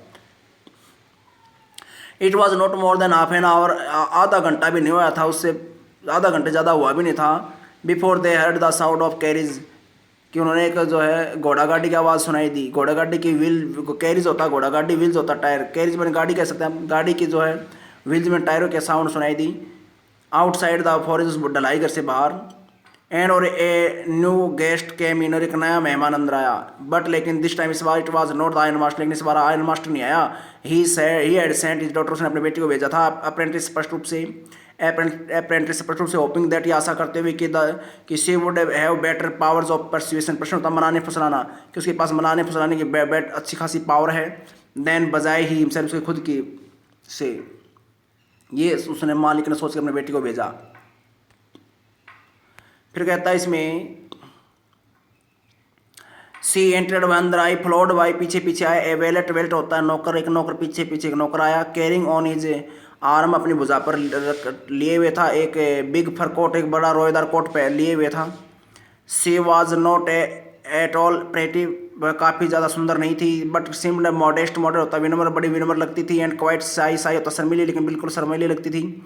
It was not more than half an our, आधा घंटा भी नहीं हुआ था उससे, आधा घंटे ज़्यादा हुआ भी नहीं था। Before they heard the sound of carriage, कि उन्होंने एक जो है घोड़ा गाड़ी की आवाज़ सुनाई दी। घोड़ा गाड़ी की व्हील, कैरिज होता घोड़ा गाड़ी, व्हील्स होता टायर, कैरिज मैंने गाड़ी कह सकते हैं, गाड़ी की जो है व्हील्स में टायरों के साउंड सुनाई दी। आउटसाइड द फॉरेस्ट, ढलाई घर से बाहर। एंड और ए न्यू गेस्ट केम इन, और एक नया मेहमान अंदर आया। बट लेकिन दिस टाइम, इस बार it was not the iron master, लेकिन इस बार आयरन मास्टर नहीं आया। He had sent his daughter, उसने अपने बेटी को भेजा था। अप्रेंटिस स्पष्ट रूप से, अप्रेंटिस स्पष्ट रूप से होपिंग दैट, ये आशा करते हुए कि she would have better powers of persuasion, प्रश्न होता मनाने फसलाना, कि उसके पास मनाने फसलाने की अच्छी खासी पावर है। देन बजाय ही हिमसेल्फ, उसके खुद की से, ये उसने मालिक ने सोच के अपने बेटी को भेजा। फिर कहता है इसमें सी एंटर्ड, वह अंदर आई, फ्लोड बाई, पीछे पीछे आया। ए वेलेट, वेलेट होता है नौकर, एक नौकर पीछे पीछे एक नौकर आया। कैरिंग ऑन हिज आर्म, अपनी भुजा पर लिए हुए था एक बिग फर कोट, एक बड़ा रोएदार कोट पे लिए हुए था। She was not at all pretty, वह काफ़ी ज़्यादा सुंदर नहीं थी, बट सिम्ड मॉडेस्ट, मॉडल होता विनम्र, बड़ी विनम्र लगती थी। एंड क्वाइट साई, साई होता शर्मीली, लेकिन बिल्कुल शर्मीली लगती थी।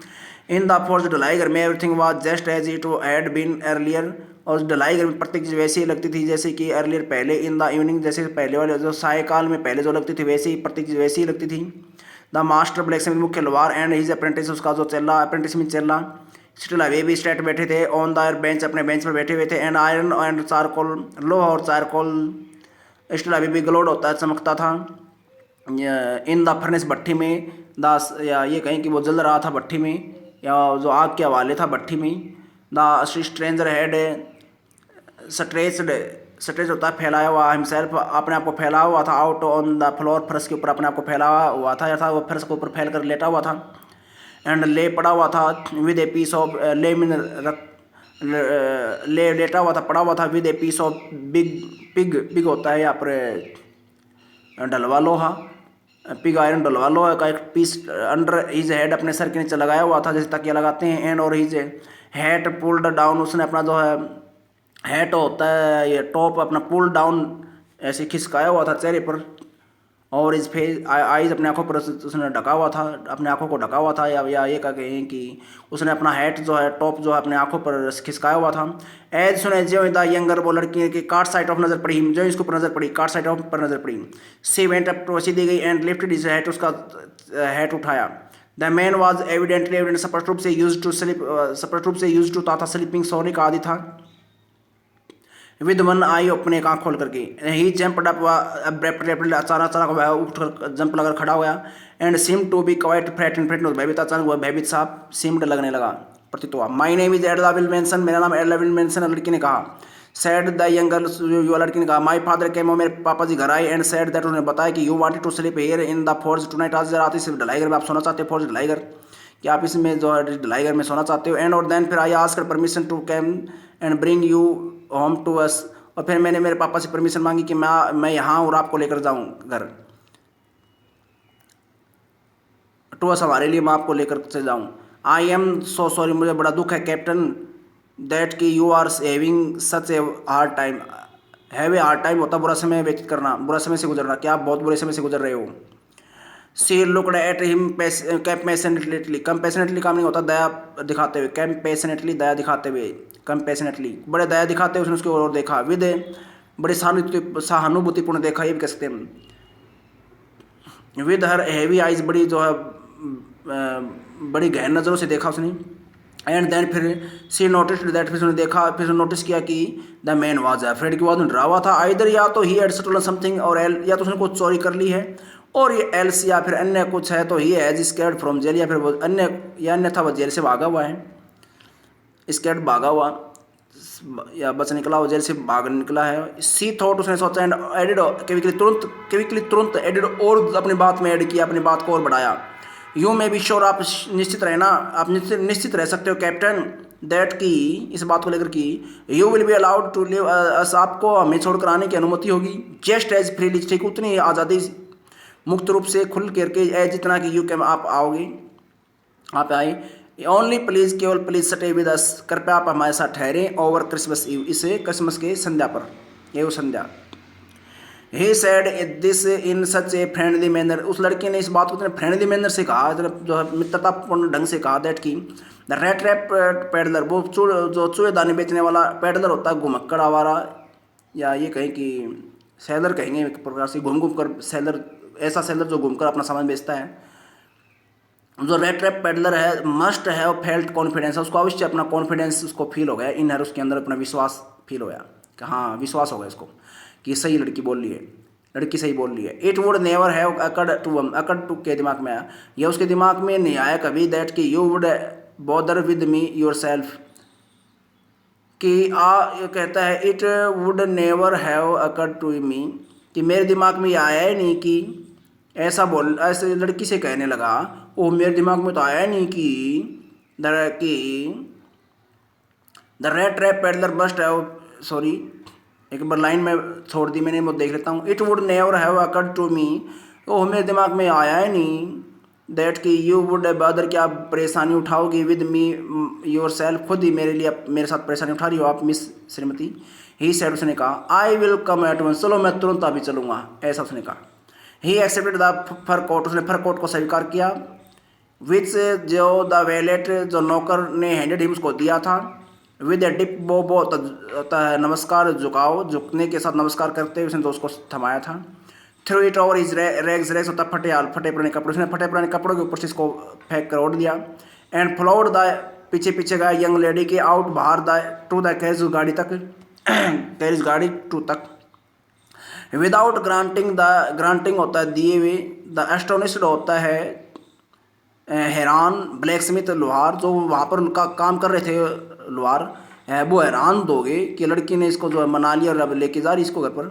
इन द फोर्स ढलाई घर में everything was just as it had been earlier, और ढलाई घर में प्रत्येक चीज़ वैसी ही लगती थी जैसे कि अर्लियर पहले। इन द इवनिंग, जैसे पहले वाले जो सायकाल में पहले जो लगती थी वैसी ही प्रत्येक चीज़ वैसी ही लगती थी। द मास्टर ब्लैक स्मिथ, मुख्य लोहार, एंड हिज अप्रेंटिस, उसका जो चेला, अप्रेंटिस में चेला, स्टिल वे भी स्ट्रेट बैठे थे ऑन द बेंच, अपने बेंच पर बैठे हुए थे। एंड आयरन एंड चारकोल, लोहा और चारकोल स्टिल अभी भी ग्लोड होता है, चमकता था। इन द फर्नेस, भट्टी में। दास, या ये कहें कि वो जल रहा था भट्टी में, या जो आग के हवाले था भट्टी में। द स्ट्रेंजर हैड स्ट्रेच होता है फैलाया हुआ, हिमसेल्फ, अपने आप को फैला हुआ था। आउट ऑन द फ्लोर, फर्श के ऊपर अपने आप को फैला हुआ था, या था वो फर्श के ऊपर फैल कर लेटा हुआ था। एंड ले पड़ा हुआ था विद ए पीस ऑफ, ले में ले लेटा हुआ था, पड़ा हुआ था with a piece of big pig, pig होता है यहाँ पर डलवा लोहा, पिग आयरन डलवा लोहा का एक पीस अंडर हिज हेड, अपने सर के नीचे लगाया हुआ था जैसे तकिया लगाते हैं। एंड और हिज हैट पुल्ड डाउन, उसने अपना जो है हैट होता है ये टॉप अपना पुल डाउन ऐसे खिसकाया हुआ था चेहरे पर। और इस फेस आईज, अपने आंखों पर उसने ढका हुआ था, अपने आंखों को ढका हुआ था, या ये कह कहें कि उसने अपना हैट जो है टॉप जो है अपने आंखों पर खिसकाया हुआ था। एज सुने जो द यंगर, वो लड़की की कार्ड साइड ऑफ नजर पड़ी, जो इसको पर नजर पड़ी, कार्ड साइड ऑफ पर नजर पड़ी। सी वेंट अप, वैसी दी गई। एंड लिफ्टेड हिज हैट, उसका हैट उठाया। The man was evidently, evident स्पष्ट रूप से यूज टू स्लिप, स्पष्ट रूप से यूज टू था स्लीपिंग, सोने का आदि था। विद वन आई, अपने एक आँख खोल करके। ही जंप्ड अप, अचानक वह उठकर जंप लगकर खड़ा हुआ। And seem to be quite frightened, भयभीत, अचानक वह भयभीत साहब सीम्ड लगने लगा, प्रतीत हुआ। My name is एडला will mention, मेरा नाम एडला विल मेंशन, लड़की ने कहा। सैड द यंग गर्ल, युवा लड़की ने कहा, माई फादर केम, मेरे पापा जी घर आए, एंड सैड दैट, उन्होंने बताया कि you wanted to sleep here in the forge tonight, आज रात इस ढलाई घर में आप सोना चाहते हो, फॉर्ज ढलाई घर, कि आप इसमें जो है ढलाई घर में सोना चाहते हो। एंड और देन फिर I asked permission to come and bring you home to us, और फिर मैंने मेरे पापा से परमिशन मांगी कि मैं यहाँ और आपको लेकर जाऊँ घर, टू अस हमारे लिए, मैं आपको लेकर से जाऊँ। आई एम सो सॉरी, मुझे बड़ा दुख है कैप्टन, दैट कि you are having such a hard time, have a hard time होता बुरा समय व्यतीत करना, बुरा समय से गुजरना, क्या आप बहुत बुरे समय से गुजर रहे हो। She looked at him compassionately, compassionately का मीनिंग होता है दया दिखाते हुए, कंपैशनेटली दया दिखाते हुए, कंपैशनेटली बड़े दया दिखाते हुए उसने उसकी ओर देखा, विद बड़ी सहानुभूतिपूर्ण देखा, ये भी कह सकते हैं। विद हर हैवी आइज, बड़ी जो है बड़ी गहन नज़रों से देखा उसने। एंड देन फिर सी नोटिस दैट, फिर उसने देखा, फिर उसने नोटिस किया कि द मैन वाज अफ्रेड, की बात डरा हुआ था। आइदर या तो ही हैड स्टोलन समथिंग, और एल, या तो उसने कुछ चोरी कर ली है, और ये एल्स या फिर अन्य कुछ है, तो he has scared from jail, या फिर वो अन्य या अन्यथा वह जेल से भागा हुआ है, स्कैर्ड भागा हुआ या बच निकला, वो जेल से भाग निकला है। सी थॉट, उसने सोचा, एंड एडिड क्विकली तुरंत एडिड, और अपनी बात में ऐड किया, अपनी बात को और बढ़ाया। यू मे बी श्योर, आप निश्चित रहना, आप निश्चित रह सकते हो कैप्टन, दैट की, इस बात को लेकर कि you will be allowed to leave us, आपको हमें छोड़कर आने की अनुमति होगी, जस्ट एज फ्रीली, ठीक उतनी आज़ादी मुक्त रूप से खुल करके, एज जितना कि यू कैम, आप आओगे, आप आए। ओनली प्लीज़, केवल प्लीज़ स्टे विद अस, कृपया आप हमारे साथ ठहरें, ओवर क्रिसमस ईव, इसे क्रिसमस के संध्या पर, ये वो संध्या। He said this in such a friendly manner, उस लड़की ने इस बात को इतने फ्रेंडली मैनर से कहा, जो है मित्रतापूर्ण ढंग से कहा, दैट की द रेट रैप पैडलर, वो जो चूड़ेदानी बेचने वाला पैडलर होता है, घुमक्कड़ आवारा, या ये कहें कि सेलर कहेंगे एक प्रकार से, घूम घूम कर सेलर, ऐसा सेलर जो घूमकर अपना सामान बेचता है, जो रेट रैप पैडलर है, मस्ट है फेल्ट कॉन्फिडेंस, उसको अवश्य अपना कॉन्फिडेंस उसको फील हो गया, इन हर, उसके अंदर अपना विश्वास फील हो गया, कि हाँ विश्वास हो गया इसको कि सही लड़की बोल रही है, लड़की सही बोल रही है। It would never have occurred to के दिमाग में आया, यह उसके दिमाग में नहीं आया कभी, दैट कि you would bother with me yourself, कि ये कहता है it would never have occurred to me, कि मेरे दिमाग में ये आया ही नहीं कि ऐसा बोल, ऐसे लड़की से कहने लगा, वो मेरे दिमाग में तो आया ही नहीं कि the rat trap peddler must have, sorry एक बार लाइन में छोड़ दी मैंने, वो देख लेता हूँ। It would never have occurred to me, वो मेरे दिमाग में आया ही नहीं, दैट कि यू वुड बदर, कि आप परेशानी उठाओगी, विद मी योर सेल्फ, खुद ही मेरे लिए, मेरे साथ परेशानी उठा रही हो आप मिस श्रीमती। ही सेड, उसने कहा, I will come at once, चलो मैं तुरंत अभी चलूँगा, ऐसा उसने कहा। He accepted the fur coat, उसने फर कोट को स्वीकार किया, विच जो द वैलेट, जो नौकर ने हैंडेड हिम, उसको दिया था, विद ए डिप, वो होता है नमस्कार, झुकाओ, झुकने के साथ नमस्कार करते हुए उसने तो उसको थमाया था। Through it over is rags, rags होता है फटे पुराने कपड़े, उसने फटे पुराने कपड़ों के ऊपर से इसको फेंक कर ओढ़ दिया। एंड फ्लोड द, पीछे पीछे गया यंग लेडी के, आउट बाहर द, टू द कैरेज, गाड़ी तक, कैरेज गाड़ी टू तक, विदाउट ग्रांटिंग, द ग्रांटिंग होता है दिए हुए, द एस्टोनिश्ड होता है हैरान, ब्लैक स्मिथ लोहार, जो वहाँ पर उनका काम कर रहे थे लोहार, वो हैरान दोगे कि लड़की ने इसको जो है मना लिया और अब लेके जा रही इसको घर पर,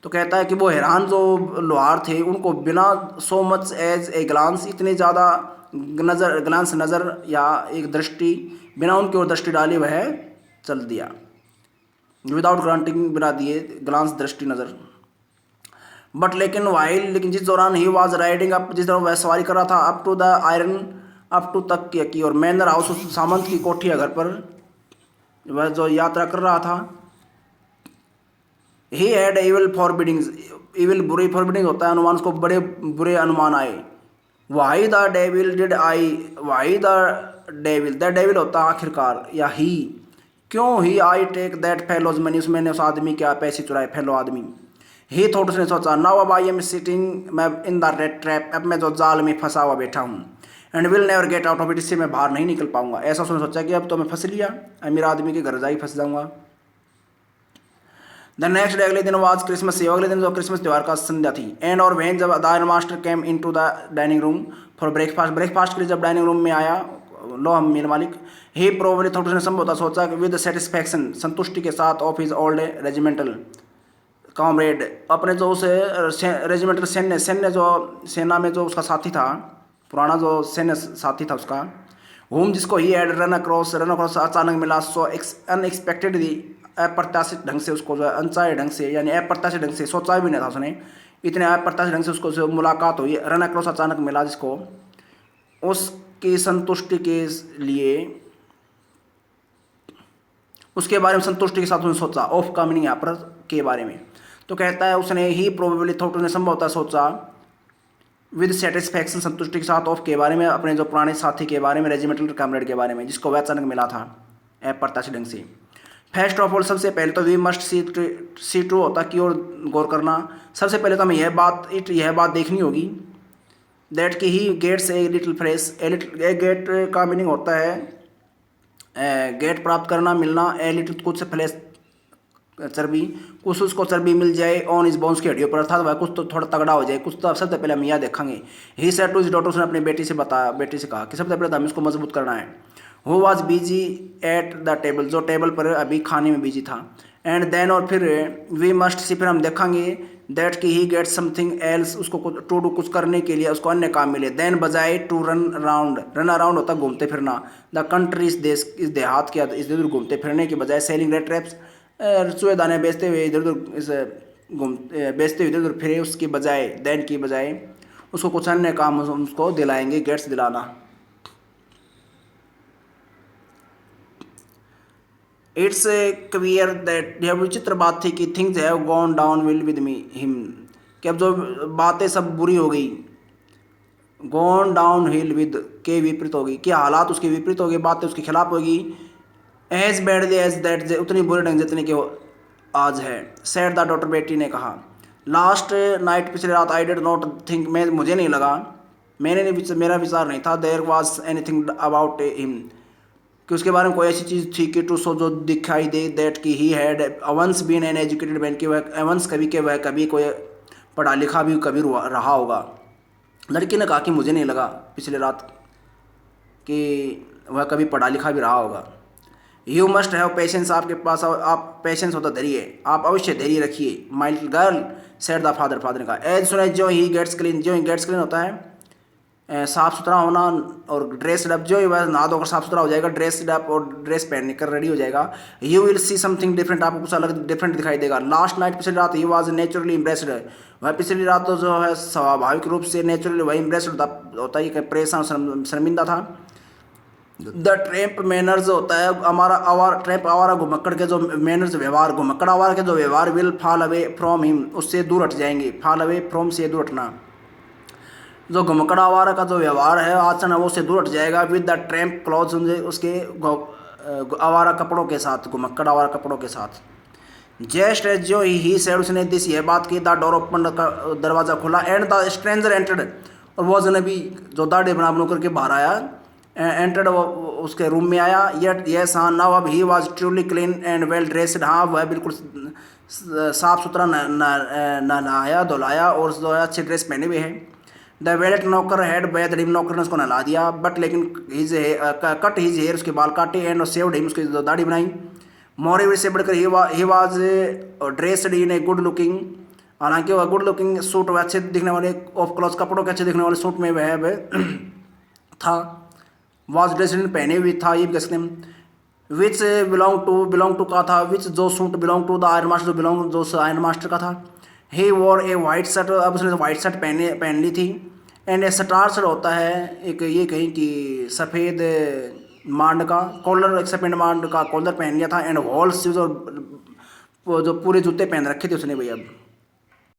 तो कहता है कि वो हैरान जो लोहार थे, उनको बिना so much as a glance, इतने ज़्यादा नज़र, ग्लांस नज़र या एक दृष्टि, बिना उनकी ओर दृष्टि डाले वह चल दिया, विदाउट ग्रांटिंग, बिना दिए ग्लांस, दृष्टि, नज़र। बट लेकिन वाइल, लेकिन जिस दौरान ही वाज राइडिंग अप, जिस दौरान वह सवारी कर रहा था, up to the iron, up to तक की, और मैनर हाउस, उस सामंत की कोठी है घर पर वह जो यात्रा कर रहा था, he had evil forebodings, evil बुरी, फॉरबिडिंग होता है अनुमान, उसको बड़े बुरे अनुमान आए। Why the devil did I, why the devil होता है आखिरकार, या ही, क्यों ही I take that fellow's money, उसमें उस आदमी के पैसे चुराए, फेलो आदमी। ही थॉट, उसने सोचा, नाउ अब आई एम सिटिंग, मैं इन द रेड ट्रैप, अब मैं जो जाल में फंसा हुआ बैठा हूँ, and will never get out of it, इससे मैं बाहर नहीं निकल पाऊंगा, ऐसा उसने सोचा कि अब तो मैं फंस लिया, अमीर आदमी के घर जा ही फंस जाऊंगा। द नेक्स्ट डे, अगले दिन वाज क्रिसमस ईव, अगले दिन जो क्रिसमस त्यौहार का संध्या थी। एंड और वैन, जब the master came in to the dining room for breakfast, breakfast के लिए जब डाइनिंग रूम में आया, लो हम मेरे मालिक। ही प्रोबेबली थॉट, उसने संभवतः सोचा कि विद सेटिस्फैक्शन, संतुष्टि के साथ, of his old regimental comrade, अपने जो उस रेजिमेंटल सैन्य जो सेना में जो उसका साथी था, पुराना जो सैन्य साथी था उसका, होम जिसको ही एड रन अक्रॉस अचानक मिला, सो अनएक्सपेक्टेडली, अप्रत्याशित ढंग से उसको जो है, अनचाहे ढंग से यानी अप्रत्याशित ढंग से, सोचा भी नहीं था उसने, इतने अप्रत्याशित ढंग से उसको जो मुलाकात हुई, रन अक्रॉस अचानक मिला जिसको, उसकी संतुष्टि के लिए, उसके बारे में संतुष्टि के साथ उसने सोचा। ऑफ का मीनिंग यहाँ पर के बारे में, तो कहता है उसने ही प्रोबेबली थॉट, उसने संभवतः सोचा, विद सेटिस्फैक्शन, संतुष्टि के साथ, ऑफ के बारे में, अपने जो पुराने साथी के बारे में, रेजिमेंटल कॉमरेड के बारे में, जिसको वह अचानक मिला था अप्रत्याशित ढंग से। फर्स्ट ऑफ ऑल, सबसे पहले तो वी मस्ट सी टू होता की ओर गौर करना। सबसे पहले तो हमें यह बात देखनी होगी दैट कि he gets a little fresh, a get का मीनिंग होता है गेट प्राप्त करना, मिलना, ए लिटिल कुछ फ्लेश चर्बी, कुछ उसको चर्बी मिल जाए, ऑन इस बोन्स की हड्डियों पर, अर्थात वह कुछ तो थोड़ा तगड़ा हो जाए, कुछ तो सबसे पहले हम यह देखेंगे। He said to his daughter, उसने अपनी बेटी से कहा कि सबसे पहले तो हमें इसको मजबूत करना है। Who was busy at the table, जो टेबल पर अभी खाने में बिजी था। एंड देन, और फिर वी मस्ट सी, फिर हम देखेंगे दैट कि ही गेट समथिंग एल्स, उसको टू डू, कुछ करने के लिए उसको अन्य काम मिले। देन, बजाय टू रन अराउंड होता घूमते फिरना। द कंट्री, इस देश, इस देहात के इधर उधर घूमते फिरने के बजाय, सेलिंग रेड ट्रैप्स, चूहे दाने बेचते हुए इधर उधर बेचते हुए इधर उधर फिरे, उसकी बजाय, देन की बजाय उसको कुछ अन्य काम उसको दिलाएंगे, गेट्स दिलाना। इट्स क्लियर दैट, यह विचित्र बात थी कि things have gone down will with me him, कि अब जो बातें सब बुरी हो गई, गॉन डाउन हिल विद के विपरीत होगी, कि हालात उसके विपरीत हो गए, बातें उसके खिलाफ होगी। एज बैडली एज दैट, उतनी बुरे ढंग जितने के आज है। सैड द डॉटर, बेटी ने कहा। लास्ट नाइट, पिछले रात, आई डिड नॉट थिंक, मुझे नहीं लगा, मेरा विचार नहीं था, there was anything about him, कि उसके बारे में कोई ऐसी चीज़ थी कि टू सो, जो दिखाई दे, दैट कि he had once been an educated man, कि वह अवंस कभी के वह कभी कोई पढ़ा लिखा भी कभी रहा होगा। लड़की ने कहा कि मुझे नहीं लगा पिछले रात कि वह कभी पढ़ा लिखा भी रहा होगा। यू मस्ट हैव पेशेंस, आपके पास आप पेशेंस होता धैर्य, आप अवश्य धैर्य रखिए। माई गर्ल, सेड द फादर ने कहा। एज सुने, जो ही गेट्स क्लीन होता है साफ़ सुथरा होना, और ड्रेस्ड अप, जो ही वह नहा धोकर साफ़ सुथरा हो जाएगा, ड्रेस्ड अप, और ड्रेस पहन कर रेडी हो जाएगा। You will see something different, आपको कुछ अलग डिफरेंट दिखाई देगा। लास्ट नाइट, पिछली रात, ही वॉज नेचुरली इम्प्रेस्ड, वह पिछली रात तो जो है स्वाभाविक रूप से नेचुरली वह इम्प्रेस्ड होता है, परेशान शर्मिंदा था। द ट्रैम्प मैनर्स होता है हमारा ट्रैम्प, आवारा घुमक्कड़ के जो मैनर्स, व्यवहार, घुमक्कड़ आवारा के जो व्यवहार, will fall away from him, उससे दूर हट जाएंगे। फॉल अवे फ्रॉम से दूर हटना, जो घुमक्कड़ आवारा का जो व्यवहार है, आचरण है, वो से दूर हट जाएगा। विद द ट्रैम्प क्लॉथ्स, उसके आवारा कपड़ों के साथ, घुमक्कड़ आवारा कपड़ों के साथ। जस्ट एज, जो ही सेड, उसने दिस, यह बात की, द डोर ओपन, दरवाज़ा खुला, एंड द स्ट्रेंजर एंटर्ड, और वो अजनबी जो दाढ़ी बना बनकर के बाहर आया, एंटर्ड, वो उसके रूम में आया। येट यस, हाँ, नाउ, अब he was truly clean and well dressed, हाँ, वह बिल्कुल साफ़ सुथरा नहाया धुलाया और जो है अच्छे ड्रेस पहने हुए हैं। द वेलेट नौकर हैड बेद हिम, नौकर ने उसको नहला दिया, बट लेकिन कट हिज हेयर, उसके बाल काटे, एंड सेव्ड हिम, उसकी दाढ़ी बनाई। मोरेवर, से बढ़कर he was dressed in a good looking, हालांकि वह गुड लुकिंग सूट, वह अच्छे दिखने वाले, ऑफ क्लॉथ, कपड़ों के अच्छे दिखने वाले सूट में वह था। वाज ड्रेस्ड इन, पहने हुए था, ये भी कह सकते हैं। विच बिलोंग टू का था, विच जो suit belong to the iron master, जो आयरन मास्टर का था। He wore a white shirt, अब उसने वाइट शर्ट पहन ली थी। एंड ए स्टार शर्ट होता है एक, ये कहीं कि सफ़ेद मांड का कॉलर, एक सफ़ेद मांड का कॉलर पहन लिया था। एंड हॉल शूज, और जो पूरे जूते पहन रखे थे उसने भैया।